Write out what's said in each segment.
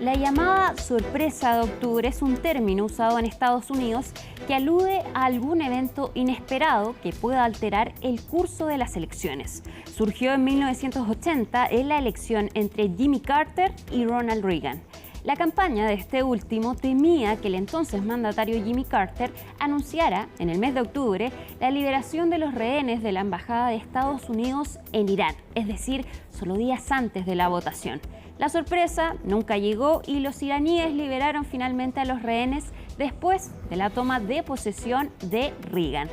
La llamada sorpresa de octubre es un término usado en Estados Unidos que alude a algún evento inesperado que pueda alterar el curso de las elecciones. Surgió en 1980 en la elección entre Jimmy Carter y Ronald Reagan. La campaña de este último temía que el entonces mandatario Jimmy Carter anunciara en el mes de octubre la liberación de los rehenes de la Embajada de Estados Unidos en Irán, es decir, solo días antes de la votación. La sorpresa nunca llegó y los iraníes liberaron finalmente a los rehenes después de la toma de posesión de Reagan.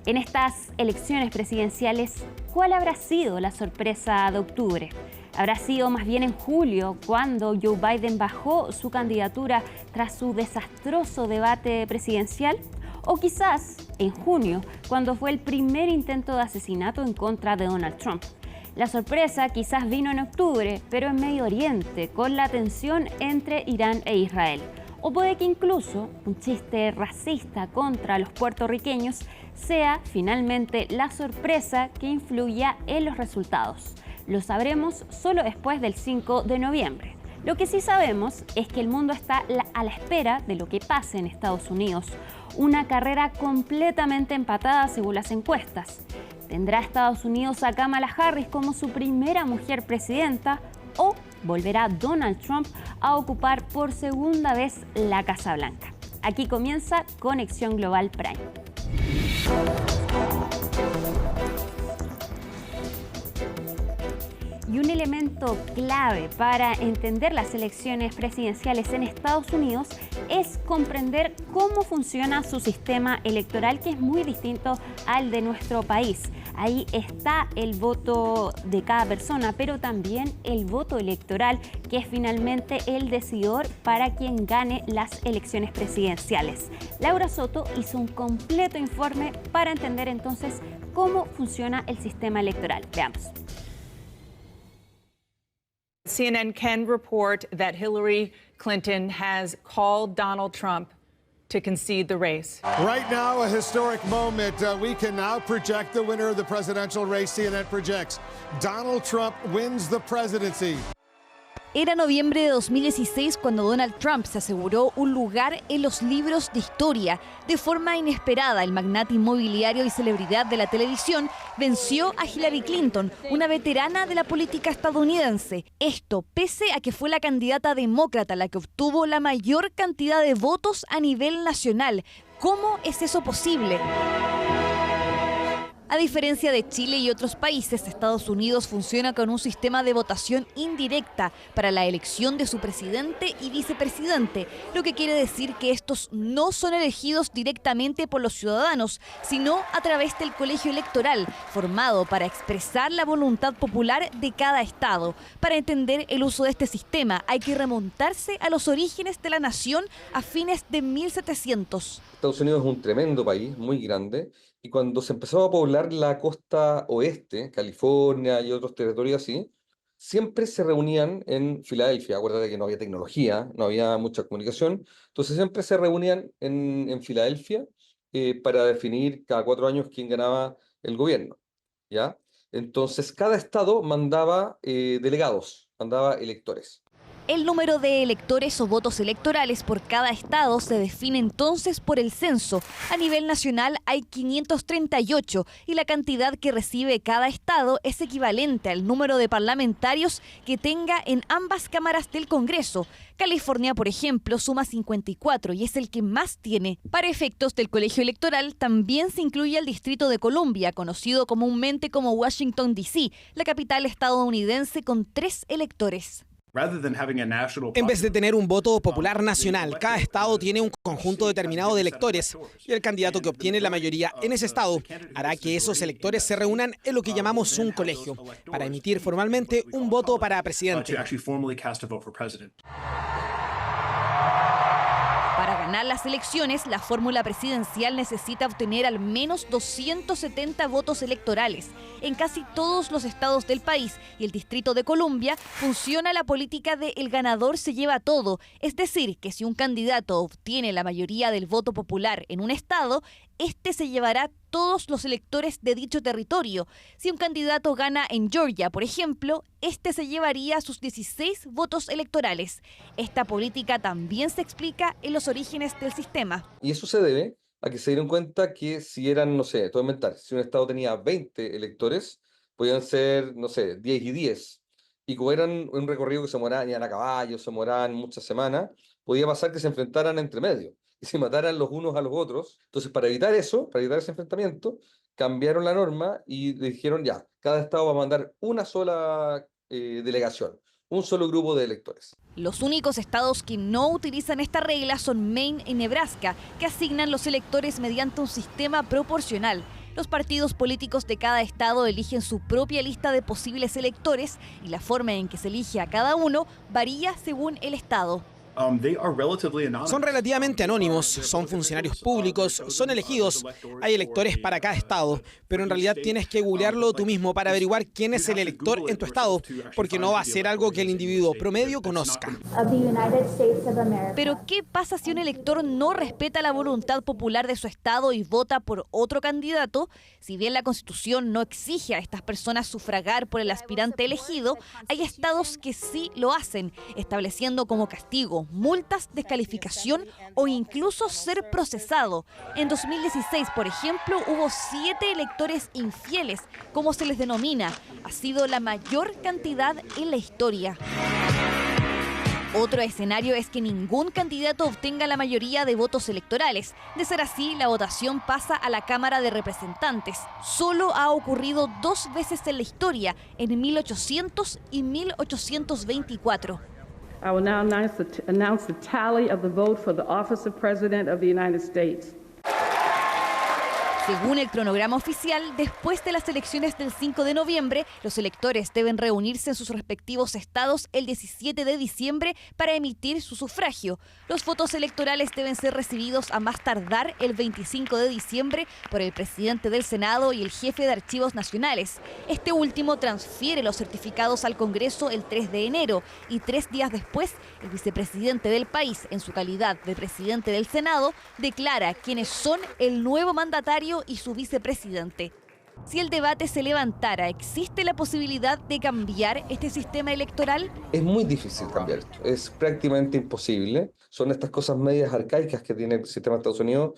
En estas elecciones presidenciales, ¿cuál habrá sido la sorpresa de octubre? ¿Habrá sido más bien en julio, cuando Joe Biden bajó su candidatura tras su desastroso debate presidencial? ¿O quizás en junio, cuando fue el primer intento de asesinato en contra de Donald Trump? La sorpresa quizás vino en octubre, pero en Medio Oriente, con la tensión entre Irán e Israel. O puede que incluso un chiste racista contra los puertorriqueños sea finalmente la sorpresa que influya en los resultados. Lo sabremos solo después del 5 de noviembre. Lo que sí sabemos es que el mundo está a la espera de lo que pase en Estados Unidos. Una carrera completamente empatada según las encuestas. ¿Tendrá Estados Unidos a Kamala Harris como su primera mujer presidenta o volverá Donald Trump a ocupar por segunda vez la Casa Blanca? Aquí comienza Conexión Global Prime. Y un elemento clave para entender las elecciones presidenciales en Estados Unidos es comprender cómo funciona su sistema electoral, que es muy distinto al de nuestro país. Ahí está el voto de cada persona, pero también el voto electoral, que es finalmente el decidor para quien gane las elecciones presidenciales. Laura Soto hizo un completo informe para entender entonces cómo funciona el sistema electoral. Veamos. CNN can report that Hillary Clinton has called Donald Trump to concede the race. Right now, a historic moment. We can now project the winner of the presidential race. CNN projects Donald Trump wins the presidency. Era noviembre de 2016 cuando Donald Trump se aseguró un lugar en los libros de historia. De forma inesperada, el magnate inmobiliario y celebridad de la televisión venció a Hillary Clinton, una veterana de la política estadounidense. Esto pese a que fue la candidata demócrata la que obtuvo la mayor cantidad de votos a nivel nacional. ¿Cómo es eso posible? A diferencia de Chile y otros países, Estados Unidos funciona con un sistema de votación indirecta para la elección de su presidente y vicepresidente, lo que quiere decir que estos no son elegidos directamente por los ciudadanos, sino a través del colegio electoral, formado para expresar la voluntad popular de cada estado. Para entender el uso de este sistema hay que remontarse a los orígenes de la nación a fines de 1700. Estados Unidos es un tremendo país, muy grande, y cuando se empezó a poblar la costa oeste, California y otros territorios así, siempre se reunían en Filadelfia. Acuérdate que no había tecnología, no había mucha comunicación, entonces siempre se reunían en Filadelfia para definir cada 4 años quién ganaba el gobierno, ¿ya? Entonces cada estado mandaba delegados, mandaba electores. El número de electores o votos electorales por cada estado se define entonces por el censo. A nivel nacional hay 538 y la cantidad que recibe cada estado es equivalente al número de parlamentarios que tenga en ambas cámaras del Congreso. California, por ejemplo, suma 54 y es el que más tiene. Para efectos del colegio electoral también se incluye el Distrito de Columbia, conocido comúnmente como Washington, D.C., la capital estadounidense, con 3 electores. En vez de tener un voto popular nacional, cada estado tiene un conjunto determinado de electores y el candidato que obtiene la mayoría en ese estado hará que esos electores se reúnan en lo que llamamos un colegio para emitir formalmente un voto para presidente. Para ganar las elecciones, la fórmula presidencial necesita obtener al menos 270 votos electorales. En casi todos los estados del país y el Distrito de Columbia funciona la política de el ganador se lleva todo. Es decir, que si un candidato obtiene la mayoría del voto popular en un estado, este se llevará todos los electores de dicho territorio. Si un candidato gana en Georgia, por ejemplo, este se llevaría sus 16 votos electorales. Esta política también se explica en los orígenes del sistema. Y eso se debe a que se dieron cuenta que si eran, no sé, todo inventar, si un estado tenía 20 electores, podían ser, no sé, 10 y 10. Y como eran un recorrido que se demoraban, iban a caballo, se demoraban muchas semanas, podía pasar que se enfrentaran entre medio y se mataran los unos a los otros. Entonces, para evitar eso, para evitar ese enfrentamiento, cambiaron la norma y dijeron ya, cada estado va a mandar una sola delegación, un solo grupo de electores. Los únicos estados que no utilizan esta regla son Maine y Nebraska, que asignan los electores mediante un sistema proporcional. Los partidos políticos de cada estado eligen su propia lista de posibles electores y la forma en que se elige a cada uno varía según el estado. Son relativamente anónimos, son funcionarios públicos, son elegidos. Hay electores para cada estado, pero en realidad tienes que googlearlo tú mismo para averiguar quién es el elector en tu estado, porque no va a ser algo que el individuo promedio conozca. Pero ¿qué pasa si un elector no respeta la voluntad popular de su estado y vota por otro candidato? Si bien la Constitución no exige a estas personas sufragar por el aspirante elegido, hay estados que sí lo hacen, estableciendo como castigo multas, descalificación o incluso ser procesado. En 2016, por ejemplo, hubo 7 electores infieles, como se les denomina. Ha sido la mayor cantidad en la historia. Otro escenario es que ningún candidato obtenga la mayoría de votos electorales. De ser así, la votación pasa a la Cámara de Representantes. Solo ha ocurrido 2 veces en la historia, en 1800 y 1824. I will now announce the tally of the vote for the office of President of the United States. Según el cronograma oficial, después de las elecciones del 5 de noviembre, los electores deben reunirse en sus respectivos estados el 17 de diciembre para emitir su sufragio. Los votos electorales deben ser recibidos a más tardar el 25 de diciembre por el presidente del Senado y el jefe de Archivos Nacionales. Este último transfiere los certificados al Congreso el 3 de enero y 3 días después, el vicepresidente del país, en su calidad de presidente del Senado, declara quiénes son el nuevo mandatario y su vicepresidente. Si el debate se levantara, ¿existe la posibilidad de cambiar este sistema electoral? Es muy difícil cambiar esto, es prácticamente imposible. Son estas cosas medias arcaicas que tiene el sistema de Estados Unidos,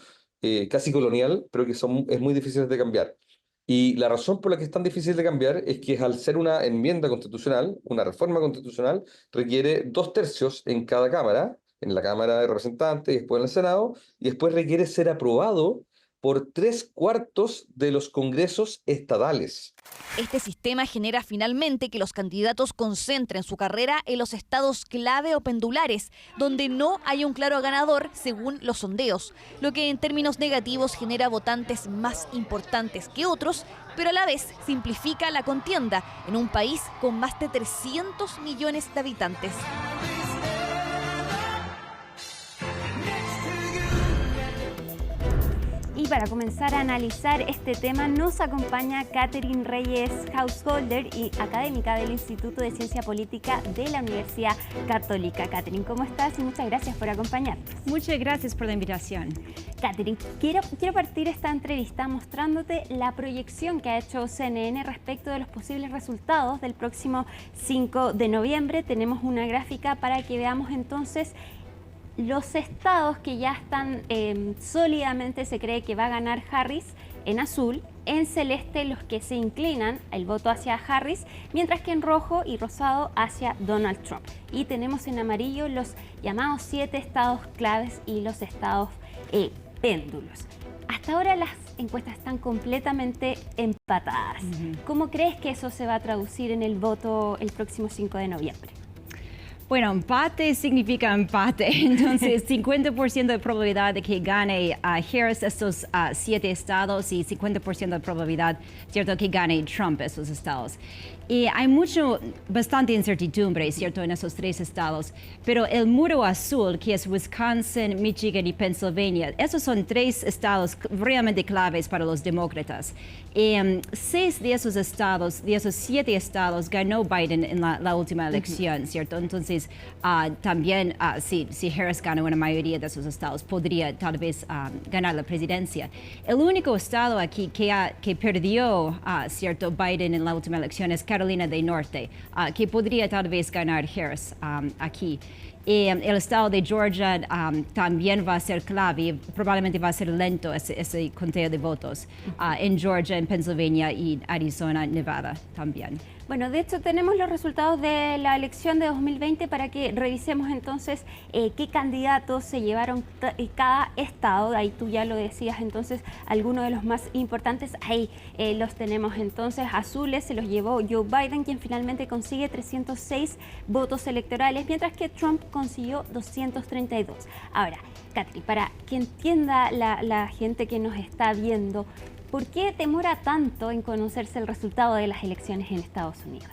casi colonial, pero que es muy difícil de cambiar. Y la razón por la que es tan difícil de cambiar es que al ser una enmienda constitucional, una reforma constitucional, requiere 2/3 en cada cámara, en la Cámara de Representantes y después en el Senado, y después requiere ser aprobado por 3/4 de los congresos estatales. Este sistema genera finalmente que los candidatos concentren su carrera en los estados clave o pendulares, donde no hay un claro ganador según los sondeos, lo que en términos negativos genera votantes más importantes que otros, pero a la vez simplifica la contienda en un país con más de 300 millones de habitantes. Y para comenzar a analizar este tema nos acompaña Catherine Reyes Householder y académica del Instituto de Ciencia Política de la Universidad Católica. Catherine, ¿cómo estás? Y muchas gracias por acompañarnos. Muchas gracias por la invitación. Catherine, quiero partir esta entrevista mostrándote la proyección que ha hecho CNN respecto de los posibles resultados del próximo 5 de noviembre. Tenemos una gráfica para que veamos entonces los estados que ya están sólidamente se cree que va a ganar Harris en azul, en celeste los que se inclinan el voto hacia Harris, mientras que en rojo y rosado hacia Donald Trump. Y tenemos en amarillo los llamados 7 estados claves y los estados péndulos. Hasta ahora las encuestas están completamente empatadas. ¿Cómo crees que eso se va a traducir en el voto el próximo 5 de noviembre? Bueno, empate significa empate, entonces 50% de probabilidad de que gane Harris estos 7 estados y 50% de probabilidad, ¿cierto?, que gane Trump esos estados. Y hay bastante incertidumbre, ¿cierto?, en esos 3 estados, pero el muro azul, que es Wisconsin, Michigan y Pennsylvania, esos son 3 estados realmente claves para los demócratas. 6 de esos estados, de esos 7 estados, ganó Biden en la última elección, ¿cierto? Entonces, Entonces, también si Harris gana una mayoría de esos estados, podría tal vez ganar la presidencia. El único estado aquí que perdió, cierto, Biden en la última elección es Carolina del Norte, que podría tal vez ganar Harris aquí. El estado de Georgia también va a ser clave, probablemente va a ser lento ese conteo de votos. En Georgia, en Pennsylvania y Arizona, Nevada también. Bueno, de hecho tenemos los resultados de la elección de 2020 para que revisemos entonces qué candidatos se llevaron cada estado. Ahí tú ya lo decías, entonces algunos de los más importantes, ahí los tenemos entonces. Azules se los llevó Joe Biden, quien finalmente consigue 306 votos electorales, mientras que Trump consiguió 232. Ahora, Katri, para que entienda la gente que nos está viendo, ¿por qué demora tanto en conocerse el resultado de las elecciones en Estados Unidos?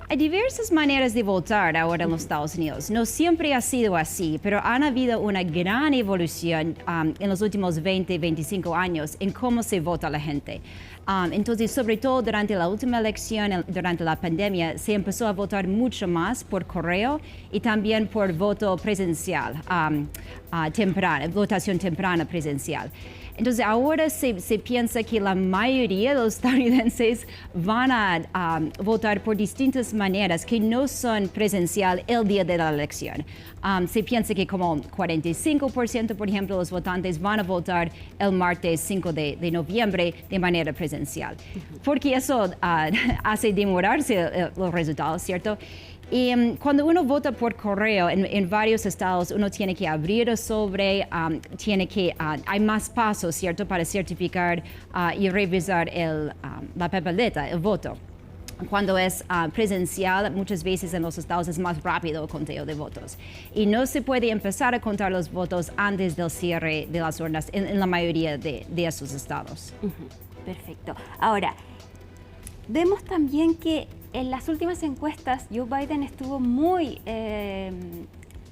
Hay diversas maneras de votar ahora en los Estados Unidos. No siempre ha sido así, pero han habido una gran evolución en los últimos 20, 25 años en cómo se vota la gente. Entonces, sobre todo durante la última elección, durante la pandemia, se empezó a votar mucho más por correo y también por voto presencial, votación temprana presencial. Entonces, ahora se piensa que la mayoría de los estadounidenses van a votar por distintas maneras que no son presencial el día de la elección. Se piensa que como 45%, por ejemplo, de los votantes van a votar el martes 5 de noviembre de manera presencial. Porque eso hace demorarse los resultados, ¿cierto? Y cuando uno vota por correo en varios estados, uno tiene que abrir el sobre, hay más pasos, ¿cierto?, para certificar y revisar la papeleta, el voto. Cuando es presencial, muchas veces en los estados es más rápido el conteo de votos. Y no se puede empezar a contar los votos antes del cierre de las urnas en la mayoría de esos estados. Perfecto. Ahora, vemos también que en las últimas encuestas Joe Biden estuvo muy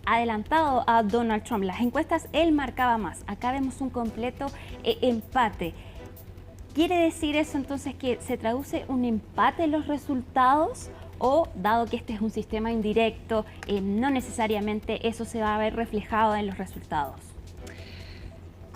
adelantado a Donald Trump. Las encuestas él marcaba más. Acá vemos un completo empate. ¿Quiere decir eso entonces que se traduce un empate en los resultados? O, dado que este es un sistema indirecto, no necesariamente eso se va a ver reflejado en los resultados.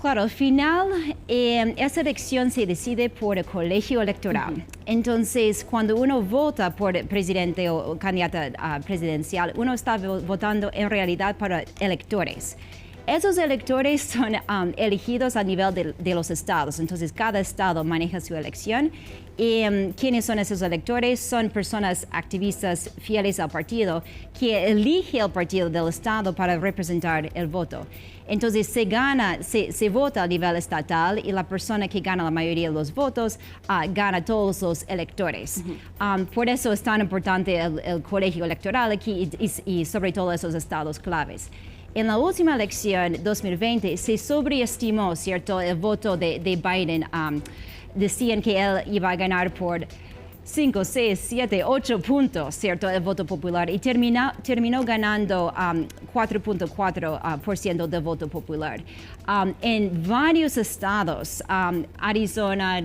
Claro, al final, esa elección se decide por el colegio electoral. Entonces, cuando uno vota por presidente o candidata presidencial, uno está votando en realidad para electores. Esos electores son elegidos a nivel de los estados, entonces cada estado maneja su elección. Y ¿quiénes son esos electores? Son personas activistas fieles al partido que elige el partido del estado para representar el voto. Entonces se vota a nivel estatal y la persona que gana la mayoría de los votos gana todos los electores. Por eso es tan importante el colegio electoral aquí y sobre todo esos estados claves. En la última elección, 2020, se sobreestimó, ¿cierto?, el voto de Biden. Decían que él iba a ganar por 5, 6, 7, 8 puntos, ¿cierto?, el voto popular, y terminó ganando 4.4% del voto popular. En varios estados, Arizona,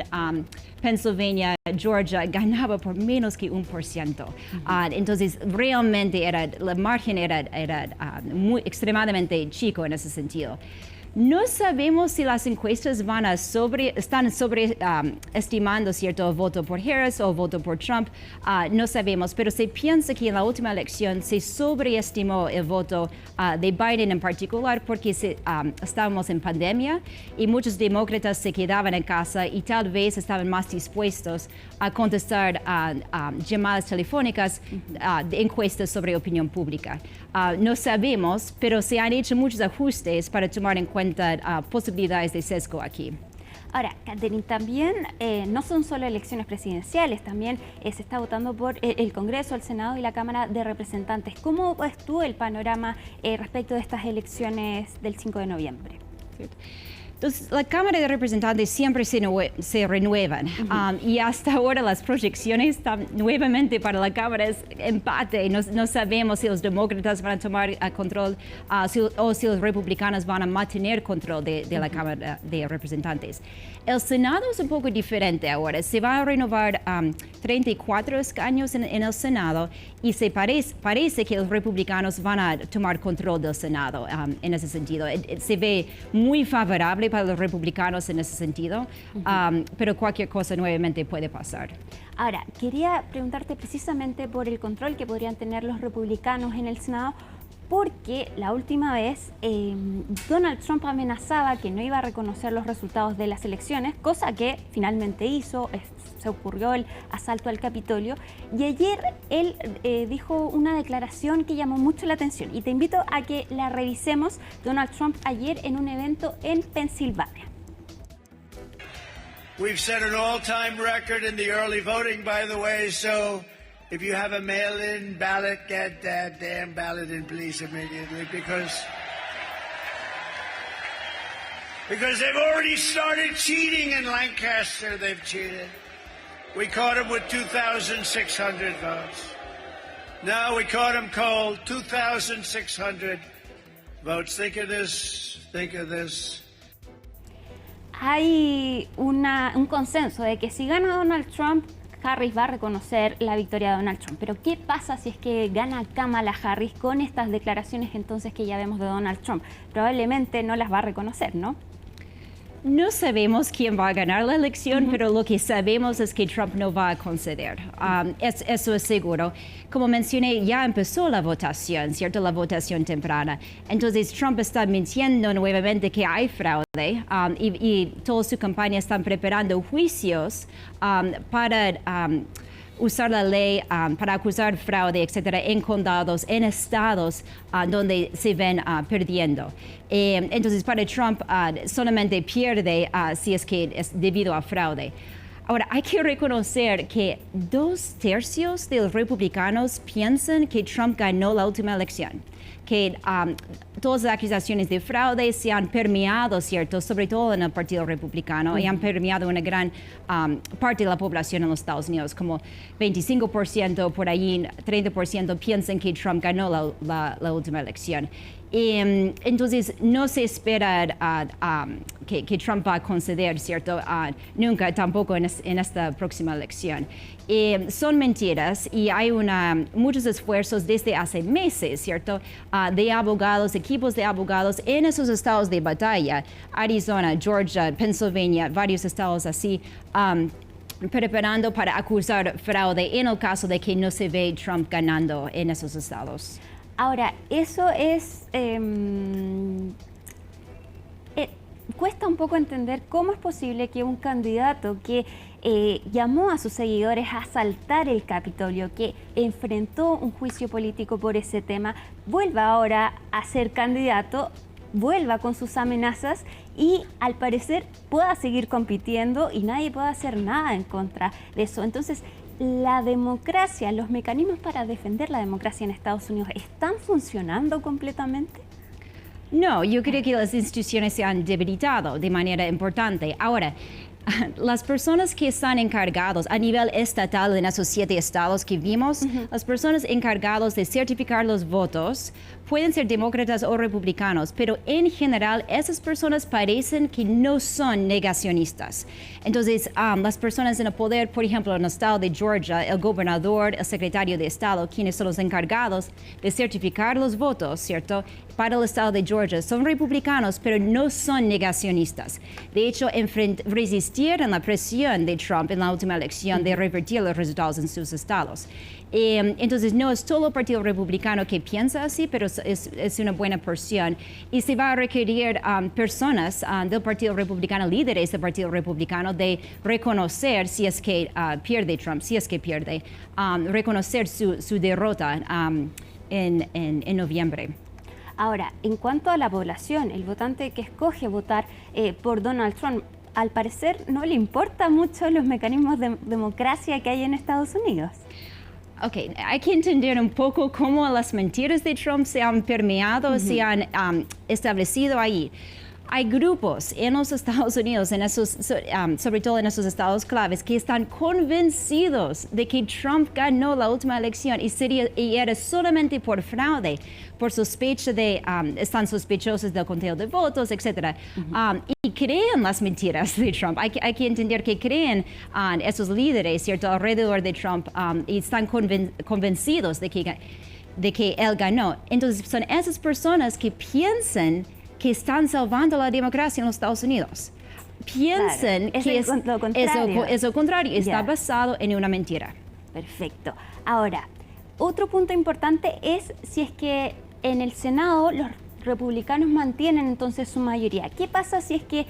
Pennsylvania, Georgia, ganaba por menos que 1%. Entonces, realmente el margen era extremadamente chico en ese sentido. No sabemos si las encuestas están sobreestimando cierto voto por Harris o voto por Trump. No sabemos, pero se piensa que en la última elección se sobreestimó el voto de Biden en particular porque estábamos en pandemia y muchos demócratas se quedaban en casa y tal vez estaban más dispuestos a contestar llamadas telefónicas de encuestas sobre opinión pública. No sabemos, pero se han hecho muchos ajustes para tomar en cuenta posibilidades de sesgo aquí. Ahora, Katherine, también no son solo elecciones presidenciales, también se está votando por el Congreso, el Senado y la Cámara de Representantes. ¿Cómo ves tú el panorama respecto de estas elecciones del 5 de noviembre? Entonces, la Cámara de Representantes siempre se renuevan y hasta ahora las proyecciones están nuevamente para la Cámara es empate. No sabemos si los demócratas van a tomar control o si los republicanos van a mantener control de la Cámara de Representantes. El Senado es un poco diferente ahora. Se va a renovar 34 escaños en el Senado y parece que los republicanos van a tomar control del Senado en ese sentido. Se ve muy favorable para los republicanos en ese sentido, pero cualquier cosa nuevamente puede pasar. Ahora, quería preguntarte precisamente por el control que podrían tener los republicanos en el Senado, porque la última vez Donald Trump amenazaba que no iba a reconocer los resultados de las elecciones, cosa que finalmente hizo. Se ocurrió el asalto al Capitolio y ayer él dijo una declaración que llamó mucho la atención y te invito a que la revisemos. Donald Trump ayer en un evento en Pensilvania. We've set an all-time record in the early voting, by the way, so if you have a mail-in ballot, get that damn ballot in, please, immediately, because they've already started cheating in Lancaster. They've cheated. We caught them with 2,600 votes. No, we caught them cold. 2,600 votes. Think of this. Think of this. Hay un consenso de que si gana Donald Trump, Harris va a reconocer la victoria de Donald Trump. Pero ¿qué pasa si es que gana Kamala Harris con estas declaraciones entonces que ya vemos de Donald Trump? Probablemente no las va a reconocer, ¿no? No sabemos quién va a ganar la elección, pero lo que sabemos es que Trump no va a conceder. Eso es seguro. Como mencioné, ya empezó la votación, ¿cierto? La votación temprana. Entonces, Trump está mintiendo nuevamente que hay fraude y toda su campaña están preparando juicios para usar la ley para acusar fraude, etcétera, en condados, en estados donde se ven perdiendo. Entonces, para Trump solamente pierde si es que es debido a fraude. Ahora, hay que reconocer que 2/3 de los republicanos piensan que Trump ganó la última elección, que todas las acusaciones de fraude se han permeado, ¿cierto?, sobre todo en el Partido Republicano, y han permeado una gran parte de la población en los Estados Unidos, como 25%, por ahí 30% piensan que Trump ganó la última elección. Entonces, no se espera que Trump va a conceder, ¿cierto? Nunca, tampoco en esta próxima elección. Son mentiras y hay muchos esfuerzos desde hace meses, ¿cierto? De abogados, equipos de abogados en esos estados de batalla, Arizona, Georgia, Pennsylvania, varios estados así, preparando para acusar fraude en el caso de que no se ve Trump ganando en esos estados. Ahora, eso es... cuesta un poco entender cómo es posible que un candidato que llamó a sus seguidores a asaltar el Capitolio, que enfrentó un juicio político por ese tema, vuelva ahora a ser candidato, vuelva con sus amenazas y al parecer pueda seguir compitiendo y nadie pueda hacer nada en contra de eso. Entonces, la democracia, los mecanismos para defender la democracia en Estados Unidos, ¿están funcionando completamente? No, yo creo que las instituciones se han debilitado de manera importante. Ahora, las personas que están encargados a nivel estatal en esos 7 estados que vimos, las personas encargadas de certificar los votos pueden ser demócratas o republicanos, pero en general esas personas parecen que no son negacionistas. Entonces, las personas en el poder, por ejemplo, en el estado de Georgia, el gobernador, el secretario de Estado, quienes son los encargados de certificar los votos, ¿cierto?, para el estado de Georgia, son republicanos, pero no son negacionistas. De hecho, resistieron la presión de Trump en la última elección de revertir los resultados en sus estados. Entonces, no es todo el Partido Republicano que piensa así, pero es una buena porción. Y se va a requerir personas del Partido Republicano, líderes del Partido Republicano, de reconocer si es que pierde Trump, si es que pierde, reconocer su derrota en noviembre. Ahora, en cuanto a la población, el votante que escoge votar por Donald Trump, al parecer no le importa mucho los mecanismos de democracia que hay en Estados Unidos. Ok, hay que entender un poco cómo las mentiras de Trump se han permeado, se han establecido ahí. hay grupos en los Estados Unidos, sobre todo en esos estados claves, que están convencidos de que Trump ganó la última elección y era solamente por fraude, por sospecha están sospechosos del conteo de votos, etc. Y creen las mentiras de Trump. Hay que entender que creen esos líderes, ¿cierto?, alrededor de Trump y están convencidos de que él ganó. Entonces, son esas personas que piensan que están salvando la democracia en los Estados Unidos. Piensan que es lo contrario, está basado en una mentira. Perfecto. Ahora, otro punto importante es si es que en el Senado los republicanos mantienen entonces su mayoría. ¿Qué pasa si es que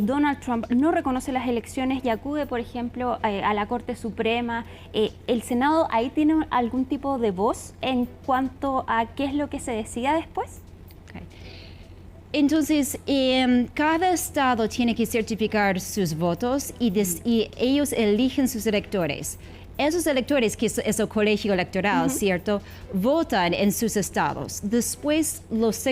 Donald Trump no reconoce las elecciones y acude, por ejemplo, a la Corte Suprema? ¿El Senado ahí tiene algún tipo de voz en cuanto a qué es lo que se decida después? Okay. Entonces, cada estado tiene que certificar sus votos y ellos eligen sus electores. Esos electores, que es el colegio electoral, ¿cierto?, votan en sus estados. Después, los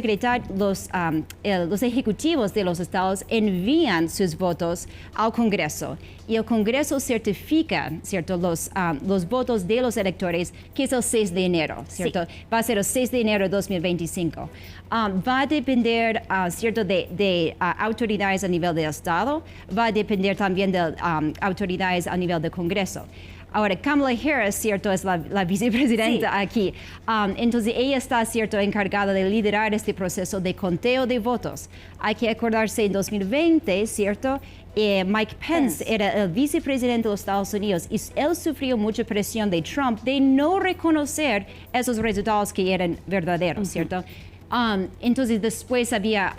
ejecutivos de los estados envían sus votos al Congreso. Y el Congreso certifica, ¿cierto?, los votos de los electores, que es el 6 de enero, ¿cierto? Sí. Va a ser el 6 de enero de 2025. Va a depender, ¿cierto?, de autoridades a nivel de estado. Va a depender también de autoridades a nivel de Congreso. Ahora, Kamala Harris, ¿cierto?, es la vicepresidenta aquí. Entonces, ella está, ¿cierto?, encargada de liderar este proceso de conteo de votos. Hay que acordarse, en 2020, ¿cierto?, Mike Pence era el vicepresidente de los Estados Unidos y él sufrió mucha presión de Trump de no reconocer esos resultados que eran verdaderos, ¿cierto? Entonces, después había...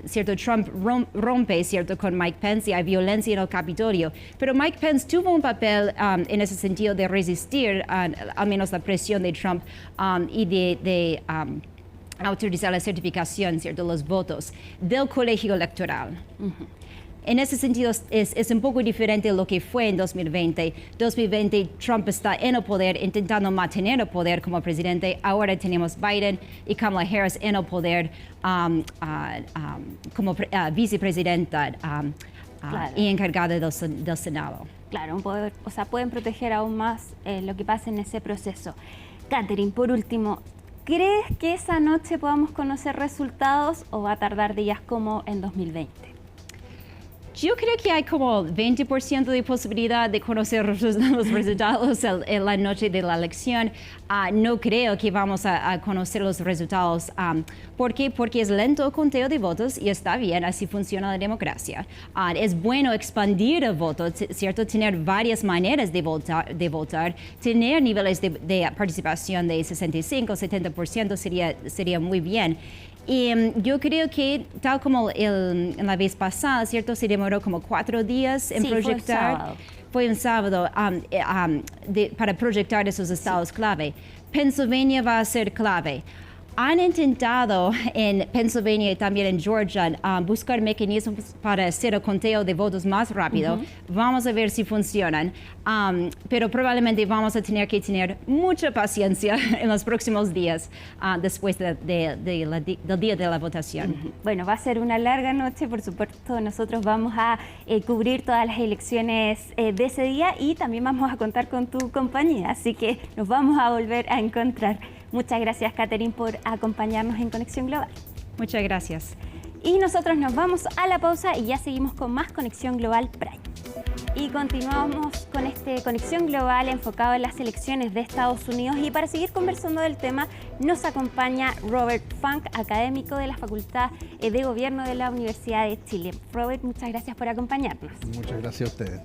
¿cierto? Trump rompe, ¿cierto?, con Mike Pence y hay violencia en el Capitolio. Pero Mike Pence tuvo un papel en ese sentido de resistir al menos la presión de Trump y de autorizar la certificación, ¿cierto?, los votos del colegio electoral. En ese sentido, es un poco diferente de lo que fue en 2020. 2020, Trump está en el poder, intentando mantener el poder como presidente. Ahora tenemos Biden y Kamala Harris en el poder como vicepresidenta y encargada del Senado. Claro, un poder, o sea, pueden proteger aún más lo que pasa en ese proceso. Catherine, por último, ¿crees que esa noche podamos conocer resultados o va a tardar días como en 2020? Yo creo que hay como 20% de posibilidad de conocer los resultados en la noche de la elección. No creo que vamos a conocer los resultados. ¿Por qué? Porque es lento el conteo de votos y está bien, así funciona la democracia. Es bueno expandir el voto, ¿cierto? Tener varias maneras de votar, tener niveles de participación de 65, 70% sería muy bien. Y yo creo que, tal como en la vez pasada, ¿cierto?, se demoró como 4 días en proyectar. Fue un sábado para proyectar esos estados clave. Pennsylvania va a ser clave. Han intentado en Pennsylvania y también en Georgia buscar mecanismos para hacer el conteo de votos más rápido. Vamos a ver si funcionan, pero probablemente vamos a tener que tener mucha paciencia en los próximos días después del día de la votación. Bueno, va a ser una larga noche, por supuesto. Nosotros vamos a cubrir todas las elecciones de ese día y también vamos a contar con tu compañía, así que nos vamos a volver a encontrar. Muchas gracias, Catherine, por acompañarnos en Conexión Global. Muchas gracias. Y nosotros nos vamos a la pausa y ya seguimos con más Conexión Global Prime. Y continuamos con este Conexión Global enfocado en las elecciones de Estados Unidos. Y para seguir conversando del tema, nos acompaña Robert Funk, académico de la Facultad de Gobierno de la Universidad de Chile. Robert, muchas gracias por acompañarnos. Muchas gracias a ustedes.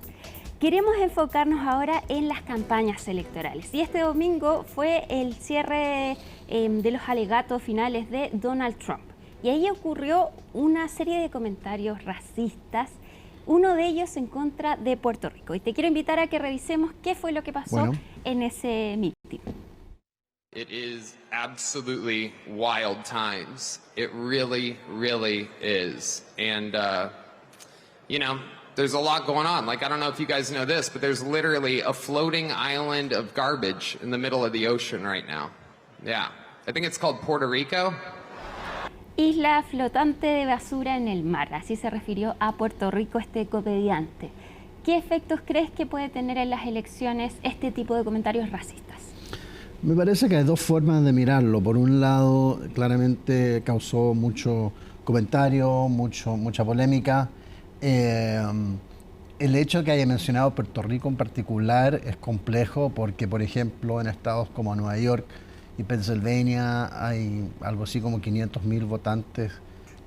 Queremos enfocarnos ahora en las campañas electorales. Y este domingo fue el cierre de los alegatos finales de Donald Trump. Y ahí ocurrió una serie de comentarios racistas, uno de ellos en contra de Puerto Rico. Y te quiero invitar a que revisemos qué fue lo que pasó en ese meeting. It is absolutely wild times. It really, really is. And, you know, there's a lot going on. Like, I don't know if you guys know this, but there's literally a floating island of garbage in the middle of the ocean right now. Yeah. I think it's called Puerto Rico. Isla flotante de basura en el mar, así se refirió a Puerto Rico este comediante. ¿Qué efectos crees que puede tener en las elecciones este tipo de comentarios racistas? Me parece que hay dos formas de mirarlo. Por un lado, claramente causó mucho comentario, mucha polémica. El hecho de que haya mencionado Puerto Rico en particular es complejo porque, por ejemplo, en estados como Nueva York y Pennsylvania hay algo así como 500.000 votantes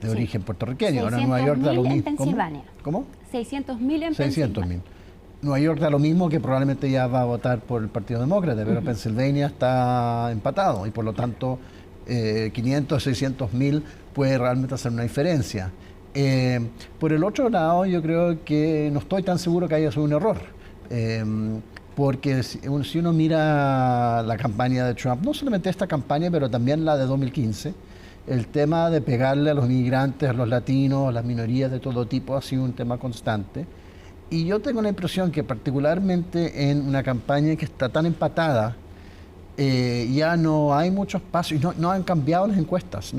de origen puertorriqueño. Ahora Nueva York da lo mismo. Pensilvania. ¿Cómo? 600.000 en Pensilvania. 600.000. Nueva York da lo mismo, que probablemente ya va a votar por el Partido Demócrata, pero Pensilvania está empatado y por lo tanto 500, 600.000 puede realmente hacer una diferencia. Por el otro lado, yo creo que no estoy tan seguro que haya sido un error, porque si uno mira la campaña de Trump, no solamente esta campaña, pero también la de 2015, el tema de pegarle a los inmigrantes, a los latinos, a las minorías de todo tipo ha sido un tema constante. Y yo tengo la impresión que particularmente en una campaña que está tan empatada, ya no hay muchos pasos, y no han cambiado las encuestas,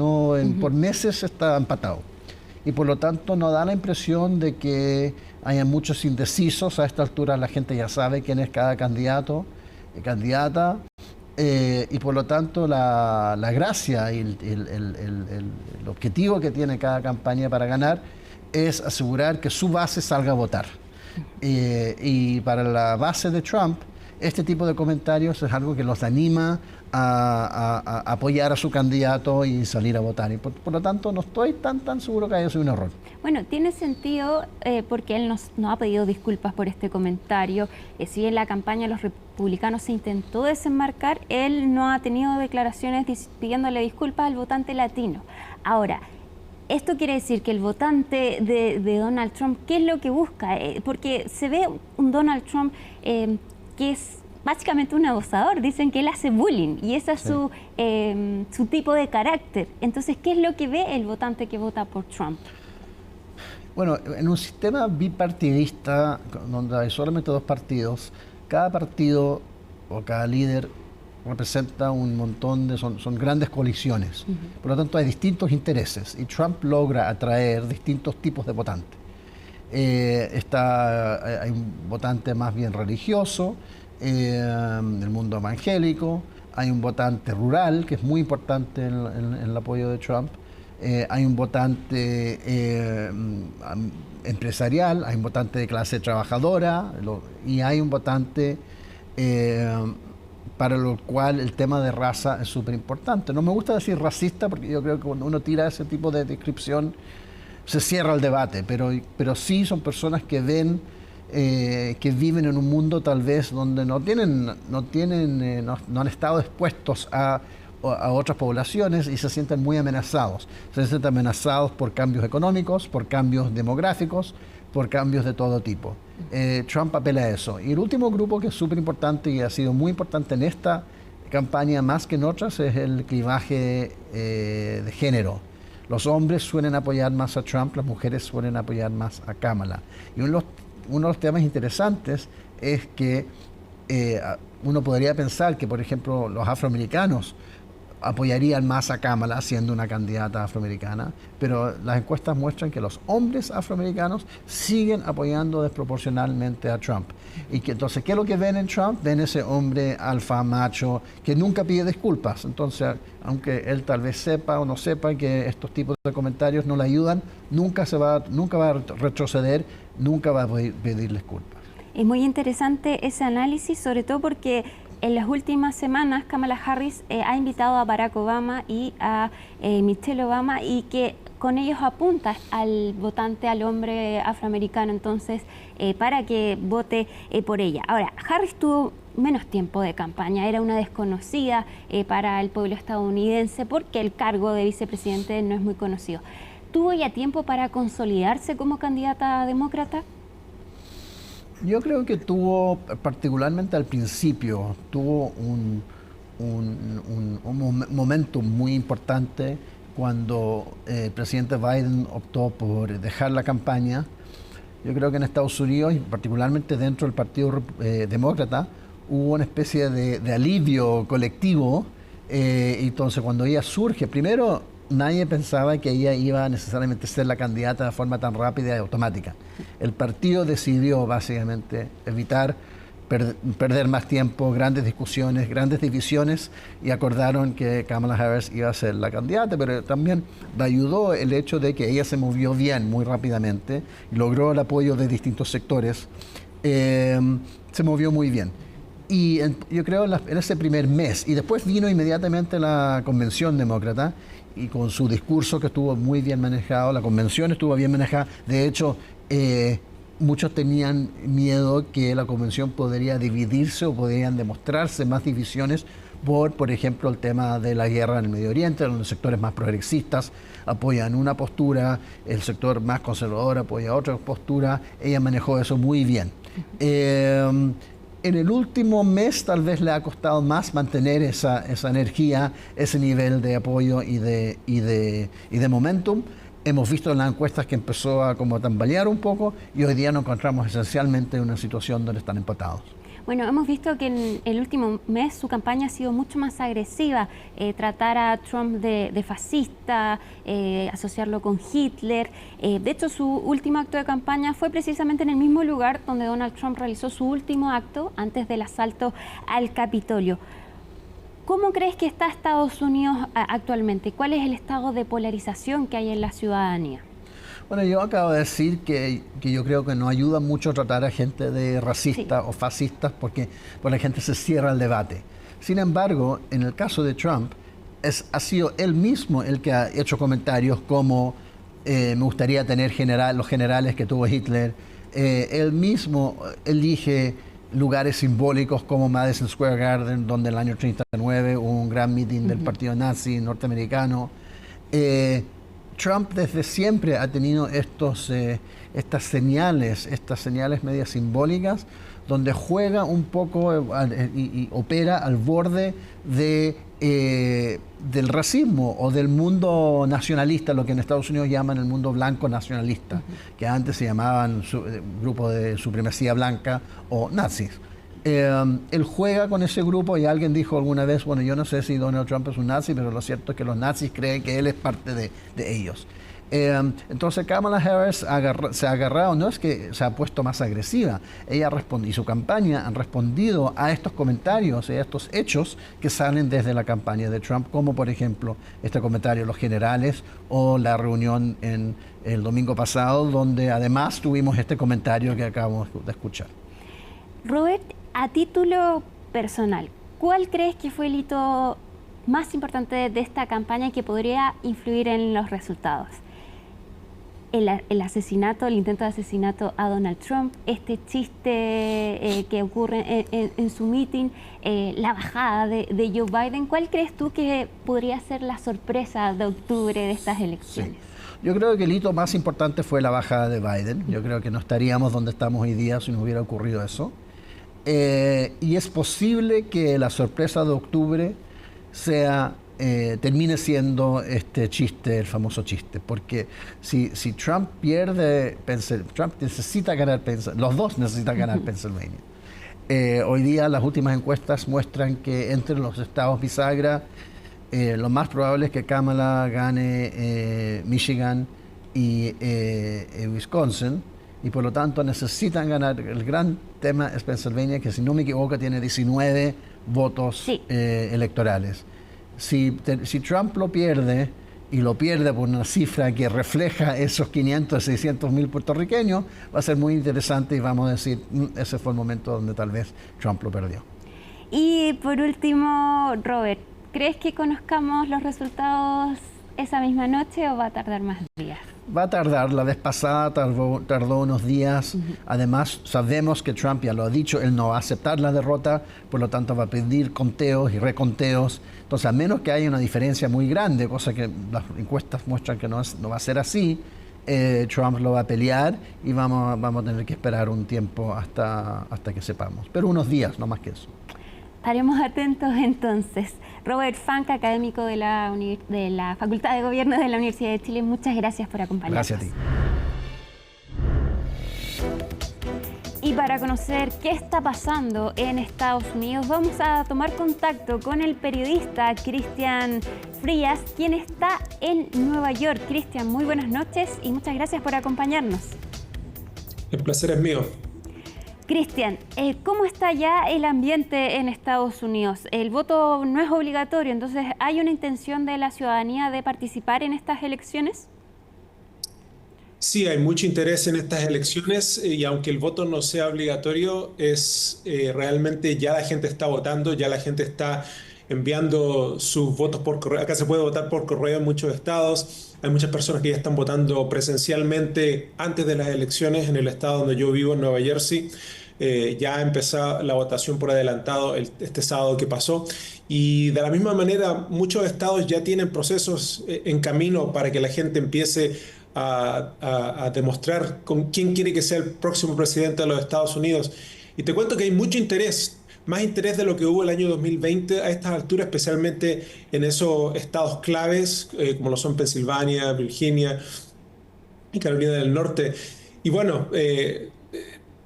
por meses está empatado. Y por lo tanto no da la impresión de que haya muchos indecisos. A esta altura la gente ya sabe quién es cada candidato y candidata, y por lo tanto la gracia y el objetivo que tiene cada campaña para ganar es asegurar que su base salga a votar. Y para la base de Trump, este tipo de comentarios es algo que los anima a apoyar a su candidato y salir a votar. Y por lo tanto, no estoy tan seguro que haya sido un error. Bueno, tiene sentido porque él no ha pedido disculpas por este comentario. Si en la campaña de los republicanos se intentó desenmarcar, él no ha tenido declaraciones pidiéndole disculpas al votante latino. Ahora, esto quiere decir que el votante de Donald Trump, ¿qué es lo que busca? Porque se ve un Donald Trump que es básicamente un abusador. Dicen que él hace bullying y ese es su tipo de carácter. Entonces, ¿qué es lo que ve el votante que vota por Trump? Bueno, en un sistema bipartidista, donde hay solamente dos partidos, cada partido o cada líder representa un montón de... son grandes coaliciones. Por lo tanto, hay distintos intereses y Trump logra atraer distintos tipos de votantes. Hay un votante más bien religioso, del mundo evangélico, hay un votante rural, que es muy importante en el apoyo de Trump, hay un votante empresarial, hay un votante de clase trabajadora y hay un votante para lo cual el tema de raza es súper importante. No me gusta decir racista porque yo creo que cuando uno tira ese tipo de descripción se cierra el debate, pero sí son personas que ven, que viven en un mundo tal vez donde no han estado expuestos a otras poblaciones y se sienten muy amenazados. Se sienten amenazados por cambios económicos, por cambios demográficos, por cambios de todo tipo. Trump apela a eso. Y el último grupo que es súper importante y ha sido muy importante en esta campaña más que en otras es el clivaje de género. Los hombres suelen apoyar más a Trump, las mujeres suelen apoyar más a Kamala. Y uno de los temas interesantes es que uno podría pensar que, por ejemplo, los afroamericanos apoyarían más a Kamala siendo una candidata afroamericana, pero las encuestas muestran que los hombres afroamericanos siguen apoyando desproporcionalmente a Trump. Y que entonces, ¿qué es lo que ven en Trump? Ven ese hombre alfa, macho, que nunca pide disculpas. Entonces, aunque él tal vez sepa o no sepa que estos tipos de comentarios no le ayudan, nunca va a retroceder, nunca va a pedir disculpas. Es muy interesante ese análisis, sobre todo porque en las últimas semanas Kamala Harris ha invitado a Barack Obama y a Michelle Obama y que con ellos apunta al votante, al hombre afroamericano, entonces para que vote por ella. Ahora, Harris tuvo menos tiempo de campaña, era una desconocida para el pueblo estadounidense porque el cargo de vicepresidente no es muy conocido. ¿Tuvo ya tiempo para consolidarse como candidata demócrata? Yo creo que tuvo, particularmente al principio, tuvo un momento muy importante cuando el presidente Biden optó por dejar la campaña. Yo creo que en Estados Unidos, y particularmente dentro del Partido Demócrata, hubo una especie de alivio colectivo. Entonces, cuando ella surge, primero nadie pensaba que ella iba necesariamente a ser la candidata de forma tan rápida y automática. El partido decidió básicamente evitar perder más tiempo, grandes discusiones, grandes divisiones, y acordaron que Kamala Harris iba a ser la candidata, pero también le ayudó el hecho de que ella se movió bien muy rápidamente, logró el apoyo de distintos sectores, se movió muy bien. Y yo creo en ese primer mes, y después vino inmediatamente la convención demócrata, y con su discurso que estuvo muy bien manejado, la convención estuvo bien manejada. De hecho, muchos tenían miedo que la convención podría dividirse o podrían demostrarse más divisiones por ejemplo, el tema de la guerra en el Medio Oriente, donde los sectores más progresistas apoyan una postura, el sector más conservador apoya otra postura. Ella manejó eso muy bien. En el último mes tal vez le ha costado más mantener esa energía, ese nivel de apoyo y de momentum. Hemos visto en las encuestas que empezó a como tambalear un poco, y hoy día nos encontramos esencialmente en una situación donde están empatados. Bueno, hemos visto que en el último mes su campaña ha sido mucho más agresiva, tratar a Trump de fascista, asociarlo con Hitler. De hecho, su último acto de campaña fue precisamente en el mismo lugar donde Donald Trump realizó su último acto antes del asalto al Capitolio. ¿Cómo crees que está Estados Unidos actualmente? ¿Cuál es el estado de polarización que hay en la ciudadanía? Bueno, yo acabo de decir que yo creo que no ayuda mucho tratar a gente de racista o fascistas porque la gente se cierra al debate. Sin embargo, en el caso de Trump, ha sido él mismo el que ha hecho comentarios como me gustaría tener los generales que tuvo Hitler. Él mismo elige lugares simbólicos como Madison Square Garden, donde en el año 39 hubo un gran meeting del partido nazi norteamericano. Trump desde siempre ha tenido estas señales medias simbólicas, donde juega un poco y opera al borde del racismo o del mundo nacionalista, lo que en Estados Unidos llaman el mundo blanco nacionalista, que antes se llamaban grupo de supremacía blanca o nazis. Él juega con ese grupo, y alguien dijo alguna vez, bueno, yo no sé si Donald Trump es un nazi, pero lo cierto es que los nazis creen que él es parte de ellos. Entonces Kamala Harris se ha agarrado, no es que se ha puesto más agresiva, ella y su campaña han respondido a estos comentarios y a estos hechos que salen desde la campaña de Trump, como por ejemplo este comentario de los generales o la reunión el domingo pasado, donde además tuvimos este comentario que acabamos de escuchar. Robert, a título personal, ¿cuál crees que fue el hito más importante de esta campaña que podría influir en los resultados? El asesinato, el intento de asesinato a Donald Trump, este chiste que ocurre en su meeting, la bajada de Joe Biden. ¿Cuál crees tú que podría ser la sorpresa de octubre de estas elecciones? Sí. Yo creo que el hito más importante fue la bajada de Biden. Yo creo que no estaríamos donde estamos hoy día si no hubiera ocurrido eso. Y es posible que la sorpresa de octubre termine siendo este chiste, el famoso chiste, porque si Trump pierde, Trump necesita ganar Pennsylvania, los dos necesitan ganar Pennsylvania. Hoy día las últimas encuestas muestran que entre los estados bisagra, lo más probable es que Kamala gane Michigan y Wisconsin, y por lo tanto necesitan ganar. El gran tema es Pennsylvania, que si no me equivoco tiene 19 votos electorales. Si Trump lo pierde, y lo pierde por una cifra que refleja esos 500, 600 mil puertorriqueños, va a ser muy interesante y vamos a decir, ese fue el momento donde tal vez Trump lo perdió. Y por último, Robert, ¿crees que conozcamos los resultados esa misma noche o va a tardar más días? Va a tardar. La vez pasada tardó unos días. Además, sabemos que Trump ya lo ha dicho, él no va a aceptar la derrota, por lo tanto va a pedir conteos y reconteos. Entonces, a menos que haya una diferencia muy grande, cosa que las encuestas muestran que no va a ser así, Trump lo va a pelear y vamos a tener que esperar un tiempo hasta que sepamos. Pero unos días, no más que eso. Estaremos atentos entonces. Robert Funk, académico de la Facultad de Gobierno de la Universidad de Chile, muchas gracias por acompañarnos. Gracias a ti. Y para conocer qué está pasando en Estados Unidos, vamos a tomar contacto con el periodista Cristian Frías, quien está en Nueva York. Cristian, muy buenas noches y muchas gracias por acompañarnos. El placer es mío. Cristian, ¿cómo está ya el ambiente en Estados Unidos? El voto no es obligatorio, entonces ¿hay una intención de la ciudadanía de participar en estas elecciones? Sí, hay mucho interés en estas elecciones y aunque el voto no sea obligatorio, realmente ya la gente está votando, ya la gente está enviando sus votos por correo. Acá se puede votar por correo en muchos estados. Hay muchas personas que ya están votando presencialmente antes de las elecciones en el estado donde yo vivo, en Nueva Jersey. Ya ha empezado la votación por adelantado este sábado que pasó. Y de la misma manera, muchos estados ya tienen procesos en camino para que la gente empiece a demostrar con quién quiere que sea el próximo presidente de los Estados Unidos. Y te cuento que hay mucho interés, más interés de lo que hubo el año 2020 a estas alturas, especialmente en esos estados claves, como lo son Pensilvania, Virginia y Carolina del Norte. Y bueno,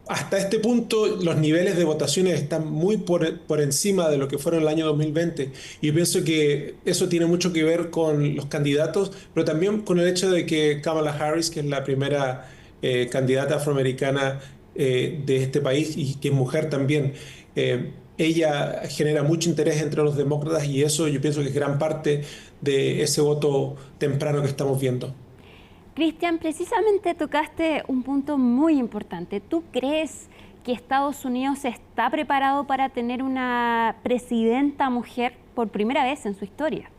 hasta este punto los niveles de votaciones están muy por encima de lo que fueron el año 2020. Y yo pienso que eso tiene mucho que ver con los candidatos, pero también con el hecho de que Kamala Harris, que es la primera candidata afroamericana de este país y que es mujer también, ella genera mucho interés entre los demócratas y eso yo pienso que es gran parte de ese voto temprano que estamos viendo. Cristian, precisamente tocaste un punto muy importante. ¿Tú crees que Estados Unidos está preparado para tener una presidenta mujer por primera vez en su historia?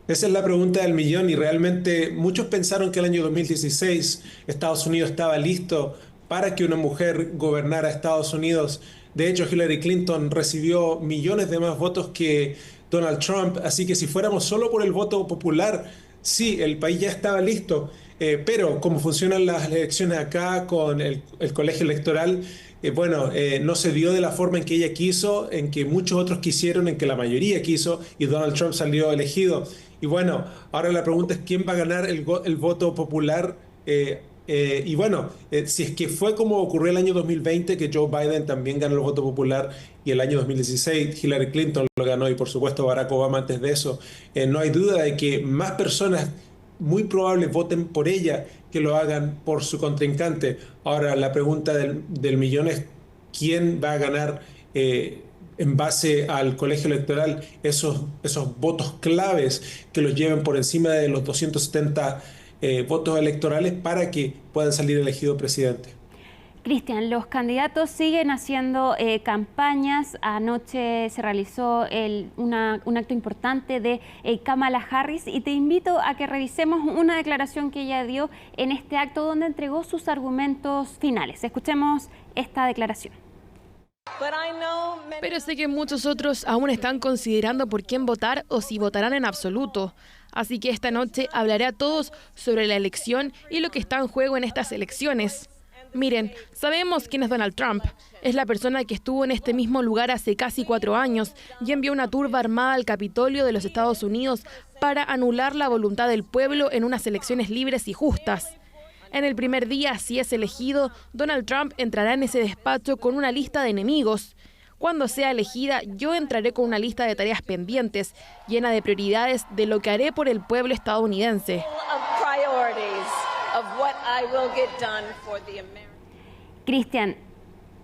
Esa es la pregunta del millón y realmente muchos pensaron que el año 2016 Estados Unidos estaba listo para que una mujer gobernara Estados Unidos. De hecho, Hillary Clinton recibió millones de más votos que Donald Trump, así que si fuéramos solo por el voto popular, sí, el país ya estaba listo, pero como funcionan las elecciones acá con el colegio electoral, no se dio de la forma en que ella quiso, en que muchos otros quisieron, en que la mayoría quiso y Donald Trump salió elegido. Y bueno, ahora la pregunta es quién va a ganar el voto popular. Si es que fue como ocurrió el año 2020, que Joe Biden también ganó el voto popular, y el año 2016 Hillary Clinton lo ganó, y por supuesto Barack Obama antes de eso, no hay duda de que más personas muy probables voten por ella que lo hagan por su contrincante. Ahora la pregunta del millón es quién va a ganar en base al colegio electoral esos votos claves que los lleven por encima de los 270 votos electorales para que puedan salir elegido presidente. Cristian, los candidatos siguen haciendo campañas. Anoche se realizó un acto importante de Kamala Harris y te invito a que revisemos una declaración que ella dio en este acto donde entregó sus argumentos finales. Escuchemos esta declaración. Pero sé que muchos otros aún están considerando por quién votar o si votarán en absoluto. Así que esta noche hablaré a todos sobre la elección y lo que está en juego en estas elecciones. Miren, sabemos quién es Donald Trump. Es la persona que estuvo en este mismo lugar hace casi 4 años y envió una turba armada al Capitolio de los Estados Unidos para anular la voluntad del pueblo en unas elecciones libres y justas. En el primer día, si es elegido, Donald Trump entrará en ese despacho con una lista de enemigos. Cuando sea elegida, yo entraré con una lista de tareas pendientes, llena de prioridades de lo que haré por el pueblo estadounidense. Cristian,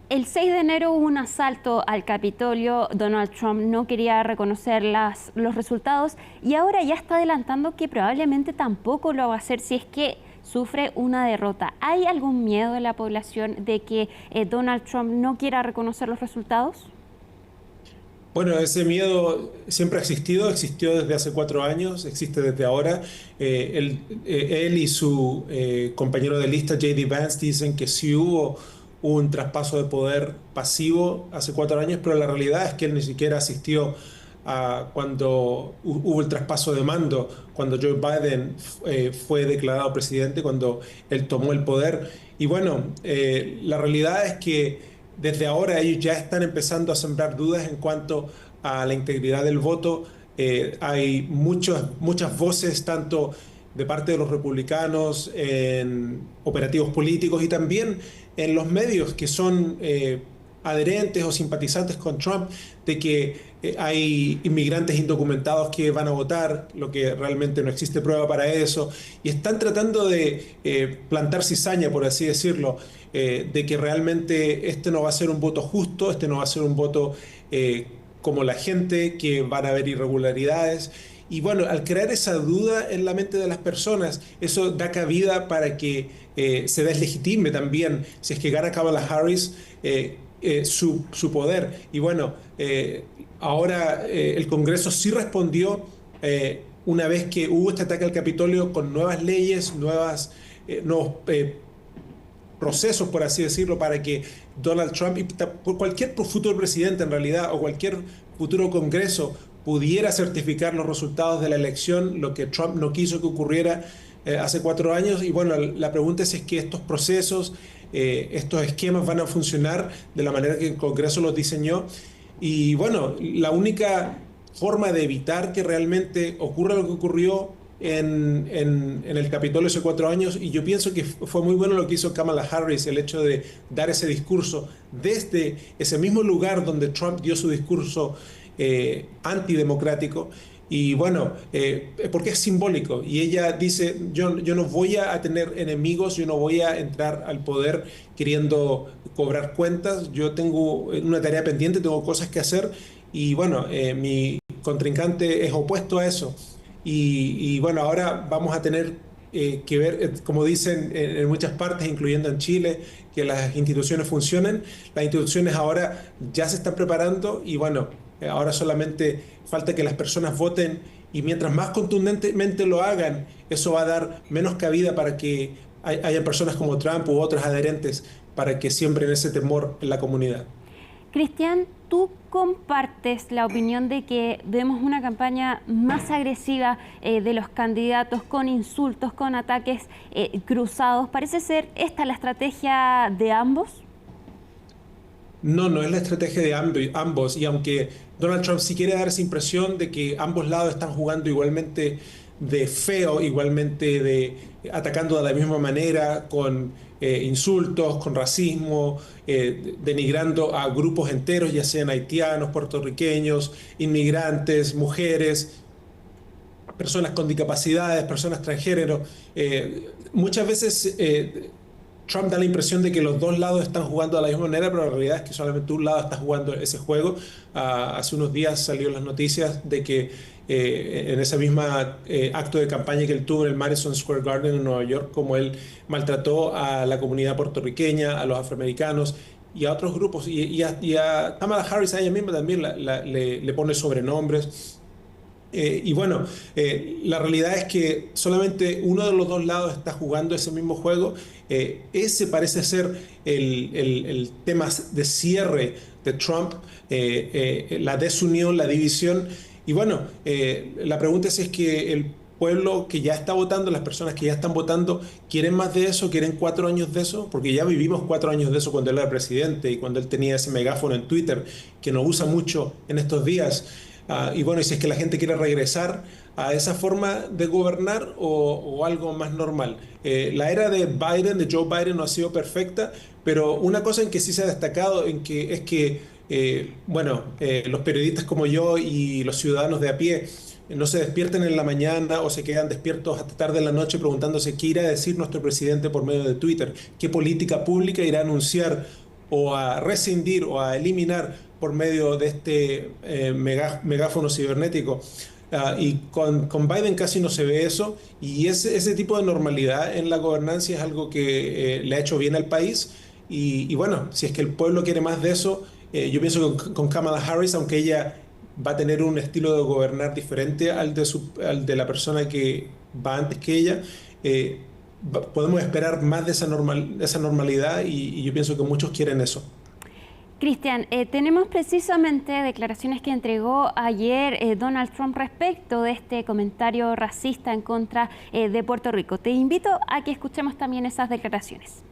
el 6 de enero hubo un asalto al Capitolio. Donald Trump no quería reconocer los resultados y ahora ya está adelantando que probablemente tampoco lo va a hacer si es que sufre una derrota. ¿Hay algún miedo de la población de que Donald Trump no quiera reconocer los resultados? Bueno, ese miedo siempre ha existido, existió desde hace 4 años, existe desde ahora. Él y su compañero de lista, J.D. Vance, dicen que sí hubo un traspaso de poder pasivo hace 4 años, pero la realidad es que él ni siquiera asistió a cuando hubo el traspaso de mando, cuando Joe Biden fue declarado presidente, cuando él tomó el poder. Y bueno, la realidad es que desde ahora ellos ya están empezando a sembrar dudas en cuanto a la integridad del voto. Hay muchas voces, tanto de parte de los republicanos en operativos políticos y también en los medios que son adherentes o simpatizantes con Trump, de que hay inmigrantes indocumentados que van a votar, lo que realmente no existe prueba para eso, y están tratando de plantar cizaña, por así decirlo, de que realmente este no va a ser un voto justo, este no va a ser un voto como la gente, que van a haber irregularidades. Y bueno, al crear esa duda en la mente de las personas, eso da cabida para que se deslegitime también, si es que gana Kamala Harris, su poder. Y bueno, ahora el Congreso sí respondió una vez que hubo este ataque al Capitolio con nuevas leyes, nuevos procesos, por así decirlo, para que Donald Trump y cualquier futuro presidente en realidad, o cualquier futuro Congreso, pudiera certificar los resultados de la elección, lo que Trump no quiso que ocurriera hace 4 años. Y bueno, la pregunta es que estos procesos, estos esquemas van a funcionar de la manera que el Congreso los diseñó. Y bueno, la única forma de evitar que realmente ocurra lo que ocurrió en el Capitolio hace 4 años, y yo pienso que fue muy bueno lo que hizo Kamala Harris, el hecho de dar ese discurso desde ese mismo lugar donde Trump dio su discurso antidemocrático. Y bueno, porque es simbólico, y ella dice, yo no voy a tener enemigos, yo no voy a entrar al poder queriendo cobrar cuentas, yo tengo una tarea pendiente, tengo cosas que hacer, y bueno, mi contrincante es opuesto a eso. Y bueno, ahora vamos a tener que ver, como dicen en muchas partes, incluyendo en Chile, que las instituciones funcionen. Las instituciones ahora ya se están preparando, y bueno, ahora solamente falta que las personas voten, y mientras más contundentemente lo hagan, eso va a dar menos cabida para que haya personas como Trump u otros adherentes para que siembren ese temor en la comunidad. Cristian, ¿tú compartes la opinión de que vemos una campaña más agresiva de los candidatos, con insultos, con ataques cruzados? ¿Parece ser esta la estrategia de ambos? No es la estrategia de ambos, y aunque Donald Trump sí quiere dar esa impresión de que ambos lados están jugando igualmente de feo, igualmente atacando de la misma manera, con insultos, con racismo, denigrando a grupos enteros, ya sean haitianos, puertorriqueños, inmigrantes, mujeres, personas con discapacidades, personas transgénero. Muchas veces Trump da la impresión de que los dos lados están jugando de la misma manera, pero la realidad es que solamente un lado está jugando ese juego. Hace unos días salió las noticias de que en ese mismo acto de campaña que él tuvo en el Madison Square Garden en Nueva York, como él maltrató a la comunidad puertorriqueña, a los afroamericanos y a otros grupos, y a Kamala Harris, a ella misma también le pone sobrenombres. Y bueno, la realidad es que solamente uno de los dos lados está jugando ese mismo juego. Ese parece ser el tema de cierre de Trump, la desunión, la división. Y bueno, la pregunta es que el pueblo que ya está votando, las personas que ya están votando, ¿quieren más de eso? ¿Quieren 4 años de eso? Porque ya vivimos 4 años de eso cuando él era presidente y cuando él tenía ese megáfono en Twitter, que no usa mucho en estos días. Y bueno, y si es que la gente quiere regresar a esa forma de gobernar o algo más normal. La era de Joe Biden no ha sido perfecta, pero una cosa en que sí se ha destacado es que los periodistas como yo y los ciudadanos de a pie no se despierten en la mañana o se quedan despiertos hasta tarde en la noche preguntándose qué irá a decir nuestro presidente por medio de Twitter, qué política pública irá a anunciar o a rescindir o a eliminar por medio de este megáfono cibernético. Y con Biden casi no se ve eso, y ese tipo de normalidad en la gobernanza es algo que le ha hecho bien al país. Y bueno, si es que el pueblo quiere más de eso, yo pienso que con Kamala Harris, aunque ella va a tener un estilo de gobernar diferente al de la persona que va antes que ella, podemos esperar más de esa normalidad, y yo pienso que muchos quieren eso. Cristian, tenemos precisamente declaraciones que entregó ayer Donald Trump respecto de este comentario racista en contra de Puerto Rico. Te invito a que escuchemos también esas declaraciones.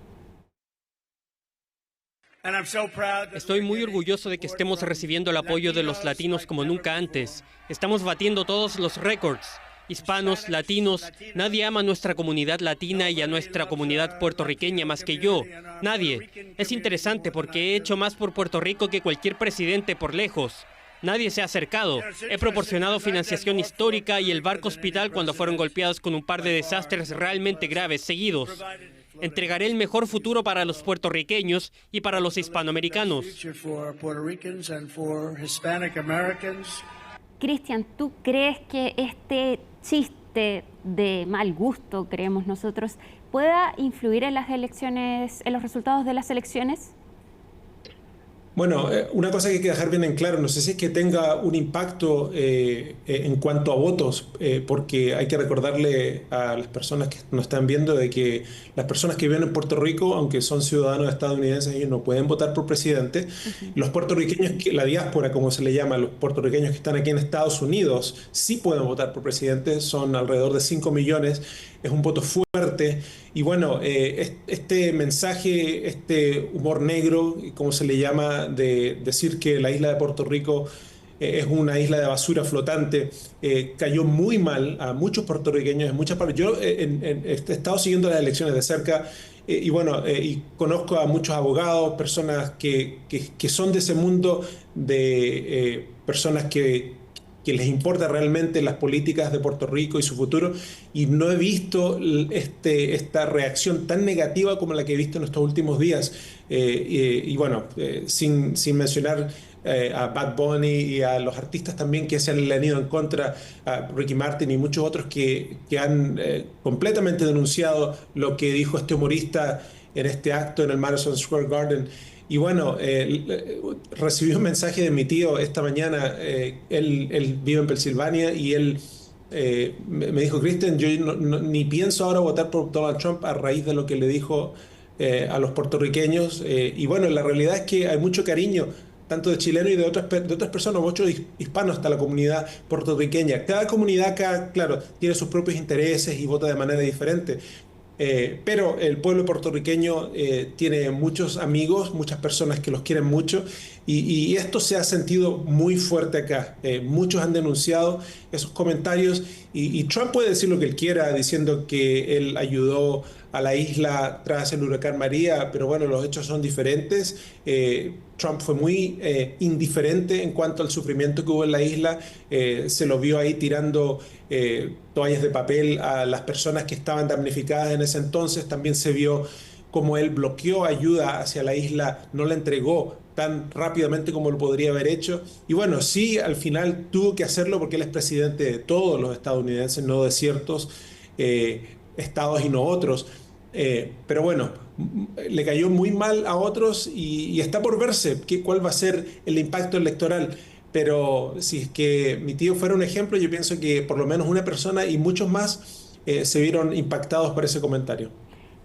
Estoy muy orgulloso de que estemos recibiendo el apoyo de los latinos como nunca antes. Estamos batiendo todos los récords. hispanos, latinos. Nadie ama a nuestra comunidad latina y a nuestra comunidad puertorriqueña más que yo. Nadie. Es interesante porque he hecho más por Puerto Rico que cualquier presidente por lejos. Nadie se ha acercado. He proporcionado financiación histórica y el barco hospital cuando fueron golpeados con un par de desastres realmente graves seguidos. Entregaré el mejor futuro para los puertorriqueños y para los hispanoamericanos. Cristian, ¿tú crees que este chiste de mal gusto, creemos nosotros, pueda influir en las elecciones, en los resultados de las elecciones? Bueno, una cosa que hay que dejar bien en claro, no sé si es que tenga un impacto en cuanto a votos, porque hay que recordarle a las personas que nos están viendo de que las personas que viven en Puerto Rico, aunque son ciudadanos estadounidenses, ellos no pueden votar por presidente. Los puertorriqueños, la diáspora, como se le llama, los puertorriqueños que están aquí en Estados Unidos, sí pueden votar por presidente, son alrededor de 5 millones, es un voto fuerte. Y bueno, este mensaje, este humor negro, como se le llama, de decir que la isla de Puerto Rico es una isla de basura flotante, cayó muy mal a muchos puertorriqueños en muchas partes. Yo he estado siguiendo las elecciones de cerca y bueno, y conozco a muchos abogados, personas que son de ese mundo, de personas que les importa realmente las políticas de Puerto Rico y su futuro, y no he visto esta reacción tan negativa como la que he visto en estos últimos días. Y bueno, sin mencionar a Bad Bunny y a los artistas también que se le han ido en contra, a Ricky Martin y muchos otros que han completamente denunciado lo que dijo este humorista en este acto en el Madison Square Garden. Y bueno, recibí un mensaje de mi tío esta mañana, él vive en Pensilvania y él me dijo, Cristian, yo ni pienso ahora votar por Donald Trump a raíz de lo que le dijo a los puertorriqueños. Y bueno, la realidad es que hay mucho cariño, tanto de chilenos y de otras personas, muchos hispanos, hasta la comunidad puertorriqueña. Cada comunidad acá, claro, tiene sus propios intereses y vota de manera diferente. Pero el pueblo puertorriqueño tiene muchos amigos, muchas personas que los quieren mucho y esto se ha sentido muy fuerte acá. Muchos han denunciado esos comentarios y Trump puede decir lo que él quiera diciendo que él ayudó a la isla tras el huracán María, pero bueno, los hechos son diferentes. Trump fue muy indiferente en cuanto al sufrimiento que hubo en la isla. Se lo vio ahí tirando toallas de papel a las personas que estaban damnificadas en ese entonces. También se vio cómo él bloqueó ayuda hacia la isla, no la entregó tan rápidamente como lo podría haber hecho. Y bueno, sí, al final tuvo que hacerlo porque él es presidente de todos los estadounidenses, no de ciertos estados y no otros. Pero bueno, le cayó muy mal a otros y está por verse cuál va a ser el impacto electoral. Pero si es que mi tío fuera un ejemplo, yo pienso que por lo menos una persona y muchos más se vieron impactados por ese comentario.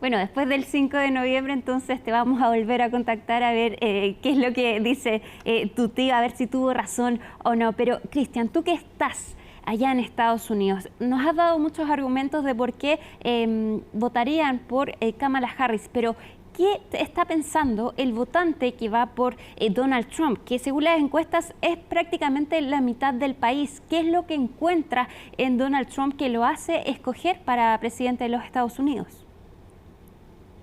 Bueno, después del 5 de noviembre entonces te vamos a volver a contactar a ver qué es lo que dice tu tío, a ver si tuvo razón o no. Pero Cristian, tú que estás allá en Estados Unidos, nos has dado muchos argumentos de por qué votarían por Kamala Harris, pero ¿qué está pensando el votante que va por Donald Trump, que según las encuestas es prácticamente la mitad del país? ¿Qué es lo que encuentra en Donald Trump que lo hace escoger para presidente de los Estados Unidos?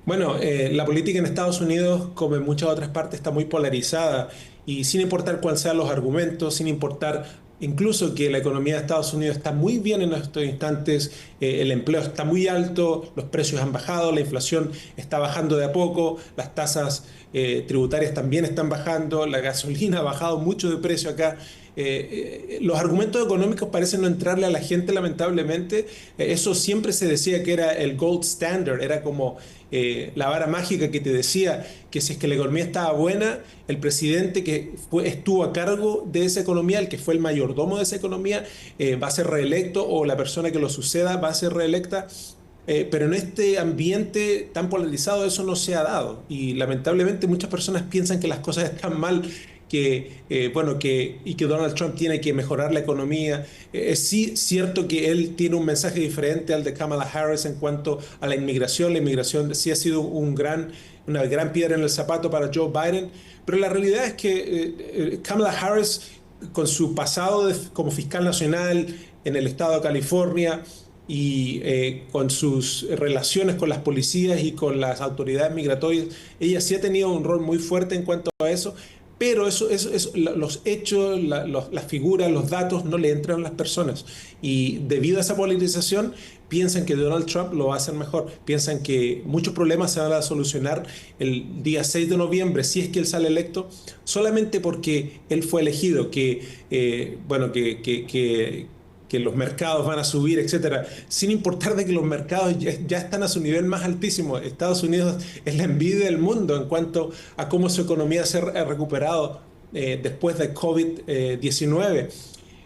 Bueno, la política en Estados Unidos, como en muchas otras partes, está muy polarizada y sin importar cuáles sean los argumentos, sin importar incluso que la economía de Estados Unidos está muy bien en estos instantes, el empleo está muy alto, los precios han bajado, la inflación está bajando de a poco, las tasas tributarias también están bajando, la gasolina ha bajado mucho de precio acá. Los argumentos económicos parecen no entrarle a la gente, lamentablemente. Eso siempre se decía que era el gold standard, era como la vara mágica que te decía que si es que la economía estaba buena, el presidente que estuvo a cargo de esa economía, el que fue el mayordomo de esa economía, va a ser reelecto, o la persona que lo suceda va a ser reelecta. Pero en este ambiente tan polarizado eso no se ha dado y lamentablemente muchas personas piensan que las cosas están mal, que Donald Trump tiene que mejorar la economía. Es sí cierto que él tiene un mensaje diferente al de Kamala Harris en cuanto a la inmigración. La inmigración sí ha sido una gran piedra en el zapato para Joe Biden, pero la realidad es que Kamala Harris, con su pasado como fiscal nacional, en el estado de California y con sus relaciones con las policías y con las autoridades migratorias, ella sí ha tenido un rol muy fuerte en cuanto a eso, pero los hechos, las figuras, los datos no le entran a las personas. Y debido a esa polarización, piensan que Donald Trump lo va a hacer mejor. Piensan que muchos problemas se van a solucionar el día 6 de noviembre, si es que él sale electo, solamente porque él fue elegido, que los mercados van a subir, etcétera, sin importar de que los mercados ya están a su nivel más altísimo. Estados Unidos es la envidia del mundo en cuanto a cómo su economía se ha recuperado después de COVID-19.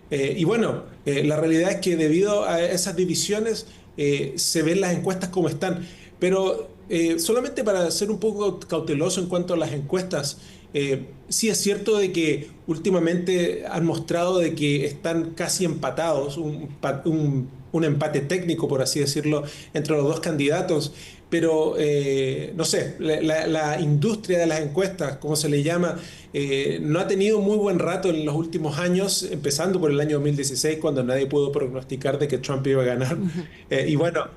Y bueno, la realidad es que debido a esas divisiones se ven las encuestas como están. Pero solamente para ser un poco cauteloso en cuanto a las encuestas, sí es cierto de que últimamente han mostrado de que están casi empatados, un empate técnico, por así decirlo, entre los dos candidatos, pero no sé, la industria de las encuestas, como se le llama, no ha tenido muy buen rato en los últimos años, empezando por el año 2016, cuando nadie pudo prognosticar de que Trump iba a ganar. Y bueno,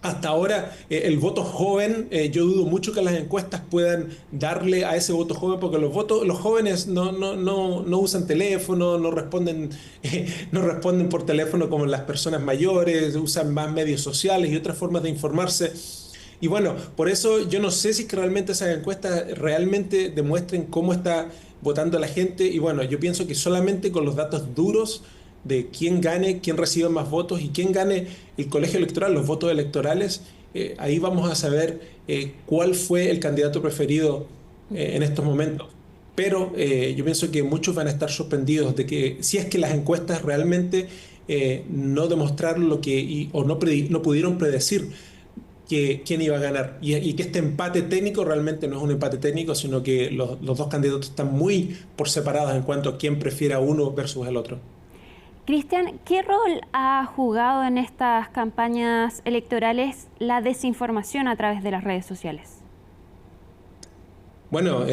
hasta ahora, el voto joven, yo dudo mucho que las encuestas puedan darle a ese voto joven, porque los jóvenes no usan teléfono, no responden por teléfono como las personas mayores, usan más medios sociales y otras formas de informarse. Y bueno, por eso yo no sé si es que realmente esas encuestas realmente demuestren cómo está votando la gente. Y bueno, yo pienso que solamente con los datos duros de quién gane, quién reciba más votos y quién gane el colegio electoral, los votos electorales, ahí vamos a saber cuál fue el candidato preferido en estos momentos. Pero yo pienso que muchos van a estar sorprendidos de que si es que las encuestas realmente no demostraron o no pudieron predecir quién iba a ganar, y que este empate técnico realmente no es un empate técnico, sino que los dos candidatos están muy por separados en cuanto a quién prefiere a uno versus el otro. Cristian, ¿qué rol ha jugado en estas campañas electorales la desinformación a través de las redes sociales? Bueno,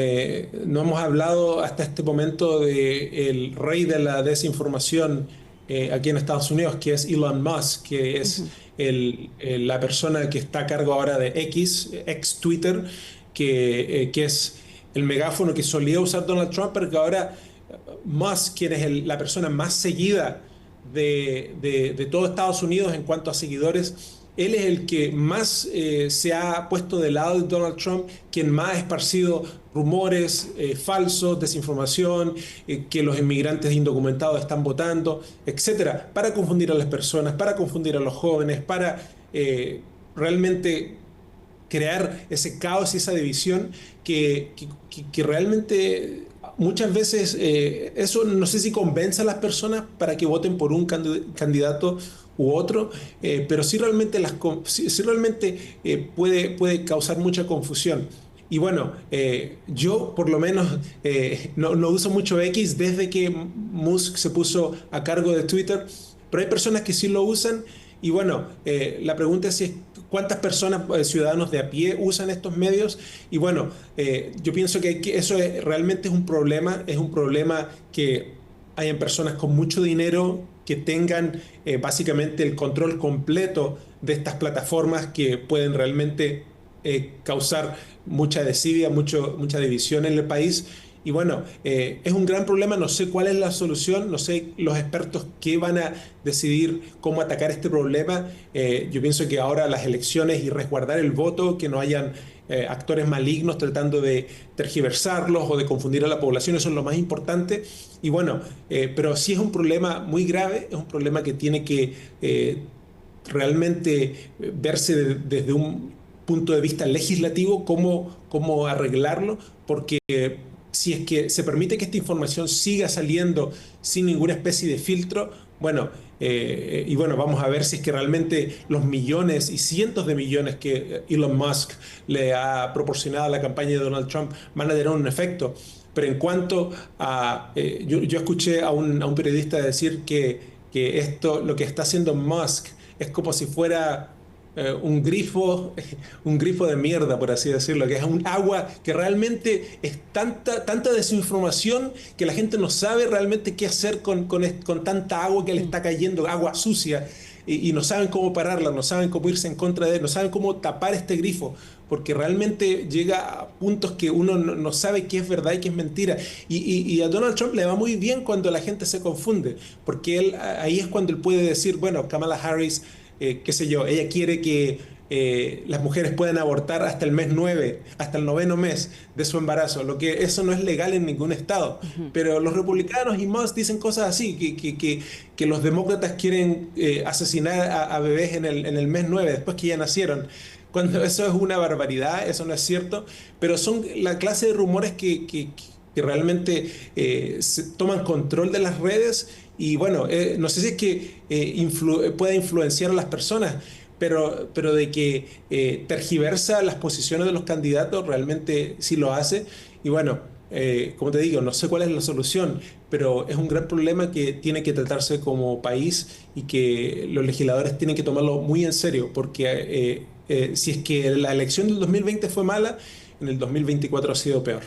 no hemos hablado hasta este momento del rey de la desinformación aquí en Estados Unidos, que es Elon Musk, que es la persona que está a cargo ahora de ex Twitter, que es el megáfono que solía usar Donald Trump, pero que ahora Musk, quien es la persona más seguida de todo Estados Unidos en cuanto a seguidores, él es el que más se ha puesto del lado de Donald Trump, quien más ha esparcido rumores falsos, desinformación, que los inmigrantes indocumentados están votando, etcétera, para confundir a las personas, para confundir a los jóvenes, para realmente crear ese caos y esa división que realmente muchas veces eso no sé si convence a las personas para que voten por un candidato u otro, pero sí realmente, puede causar mucha confusión. Y bueno, yo por lo menos no uso mucho X desde que Musk se puso a cargo de Twitter, pero hay personas que sí lo usan. Y bueno, la pregunta es cuántas personas, ciudadanos de a pie, usan estos medios. Y bueno, yo pienso que eso realmente es un problema que hayan personas con mucho dinero que tengan básicamente el control completo de estas plataformas, que pueden realmente causar mucha desidia, mucha división en el país. Y bueno, es un gran problema, no sé cuál es la solución, no sé los expertos qué van a decidir cómo atacar este problema. Yo pienso que ahora las elecciones y resguardar el voto, que no hayan actores malignos tratando de tergiversarlos o de confundir a la población, eso es lo más importante. Y bueno, pero sí es un problema muy grave, es un problema que tiene que realmente verse desde un punto de vista legislativo, cómo arreglarlo, porque si es que se permite que esta información siga saliendo sin ninguna especie de filtro, bueno, y bueno, vamos a ver si es que realmente los millones y cientos de millones que Elon Musk le ha proporcionado a la campaña de Donald Trump van a tener un efecto. Pero en cuanto a... yo escuché a un periodista decir que esto, lo que está haciendo Musk, es como si fuera un grifo de mierda, por así decirlo, que es un agua que realmente es tanta desinformación que la gente no sabe realmente qué hacer con tanta agua que le está cayendo, agua sucia, y no saben cómo pararla, no saben cómo irse en contra de él, no saben cómo tapar este grifo, porque realmente llega a puntos que uno no sabe qué es verdad y qué es mentira. Y a Donald Trump le va muy bien cuando la gente se confunde, porque ahí es cuando él puede decir, bueno, Kamala Harris, qué sé yo, ella quiere que las mujeres puedan abortar hasta el mes 9, hasta el 9º mes de su embarazo, lo que eso no es legal en ningún estado. Pero los republicanos y más dicen cosas así, que los demócratas quieren asesinar a bebés en el mes 9, después que ya nacieron. Cuando eso es una barbaridad, eso no es cierto, pero son la clase de rumores que realmente se toman control de las redes. Y bueno, no sé si es que pueda influenciar a las personas, pero de que tergiversa las posiciones de los candidatos, realmente sí lo hace. Y bueno, como te digo, no sé cuál es la solución, pero es un gran problema que tiene que tratarse como país y que los legisladores tienen que tomarlo muy en serio, porque si es que la elección del 2020 fue mala, en el 2024 ha sido peor.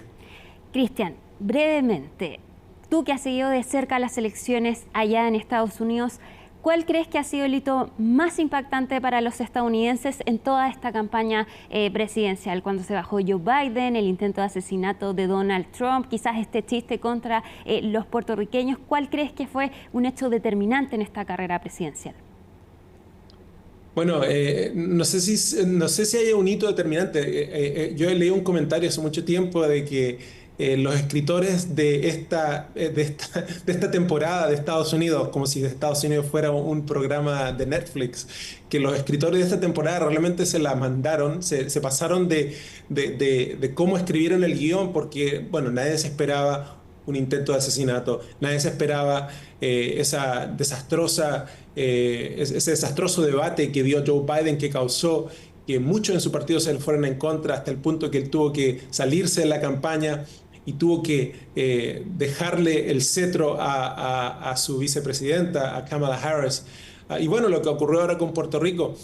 Cristian, brevemente, tú que has seguido de cerca las elecciones allá en Estados Unidos, ¿cuál crees que ha sido el hito más impactante para los estadounidenses en toda esta campaña presidencial? Cuando se bajó Joe Biden, el intento de asesinato de Donald Trump, quizás este chiste contra los puertorriqueños. ¿Cuál crees que fue un hecho determinante en esta carrera presidencial? Bueno, no sé si hay un hito determinante. Yo leí un comentario hace mucho tiempo de que los escritores de esta temporada de Estados Unidos, como si Estados Unidos fuera un programa de Netflix, que los escritores de esta temporada realmente se la mandaron, se pasaron de cómo escribieron el guión, porque, bueno, nadie se esperaba un intento de asesinato, nadie se esperaba ese desastroso debate que dio Joe Biden, que causó que muchos en su partido se le fueran en contra, hasta el punto que él tuvo que salirse de la campaña y tuvo que dejarle el cetro a su vicepresidenta, a Kamala Harris. Y bueno, lo que ocurrió ahora con Puerto Rico,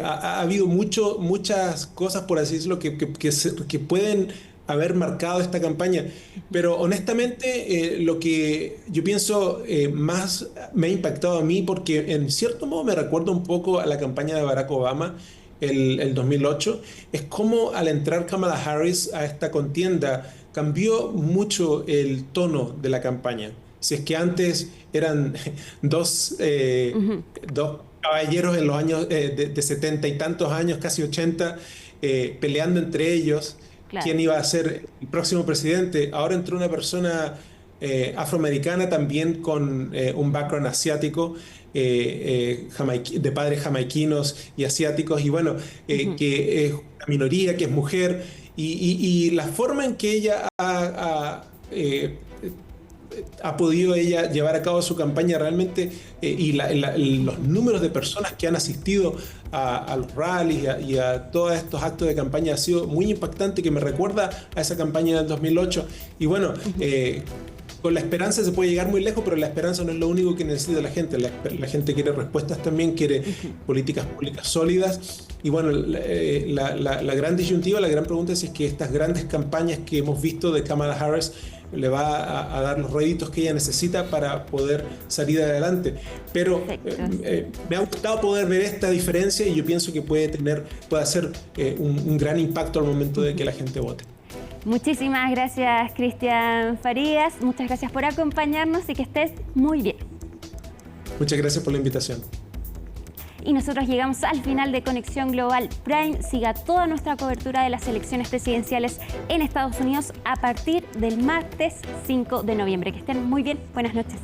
ha habido muchas cosas, por así decirlo, que pueden haber marcado esta campaña, pero honestamente lo que yo pienso más me ha impactado a mí, porque en cierto modo me recuerda un poco a la campaña de Barack Obama el 2008, es como al entrar Kamala Harris a esta contienda cambió mucho el tono de la campaña. Si es que antes eran dos caballeros en los años de 70 y tantos años, casi 80, peleando entre ellos, claro, quién iba a ser el próximo presidente. Ahora entró una persona afroamericana también con un background asiático, de padres jamaiquinos y asiáticos, y bueno, que es una minoría, que es mujer, y la forma en que ella ha podido llevar a cabo su campaña realmente, y los números de personas que han asistido a los rallies y a todos estos actos de campaña ha sido muy impactante, que me recuerda a esa campaña del 2008. Y bueno, con la esperanza se puede llegar muy lejos, pero la esperanza no es lo único que necesita la gente. La gente quiere respuestas también, quiere políticas públicas sólidas. Y bueno, la gran disyuntiva, la gran pregunta es si es que estas grandes campañas que hemos visto de Kamala Harris le va a dar los réditos que ella necesita para poder salir adelante. Pero me ha gustado poder ver esta diferencia, y yo pienso que puede hacer un gran impacto al momento de que la gente vote. Muchísimas gracias, Cristian Farías. Muchas gracias por acompañarnos y que estés muy bien. Muchas gracias por la invitación. Y nosotros llegamos al final de Conexión Global Prime. Siga toda nuestra cobertura de las elecciones presidenciales en Estados Unidos a partir del martes 5 de noviembre. Que estén muy bien. Buenas noches.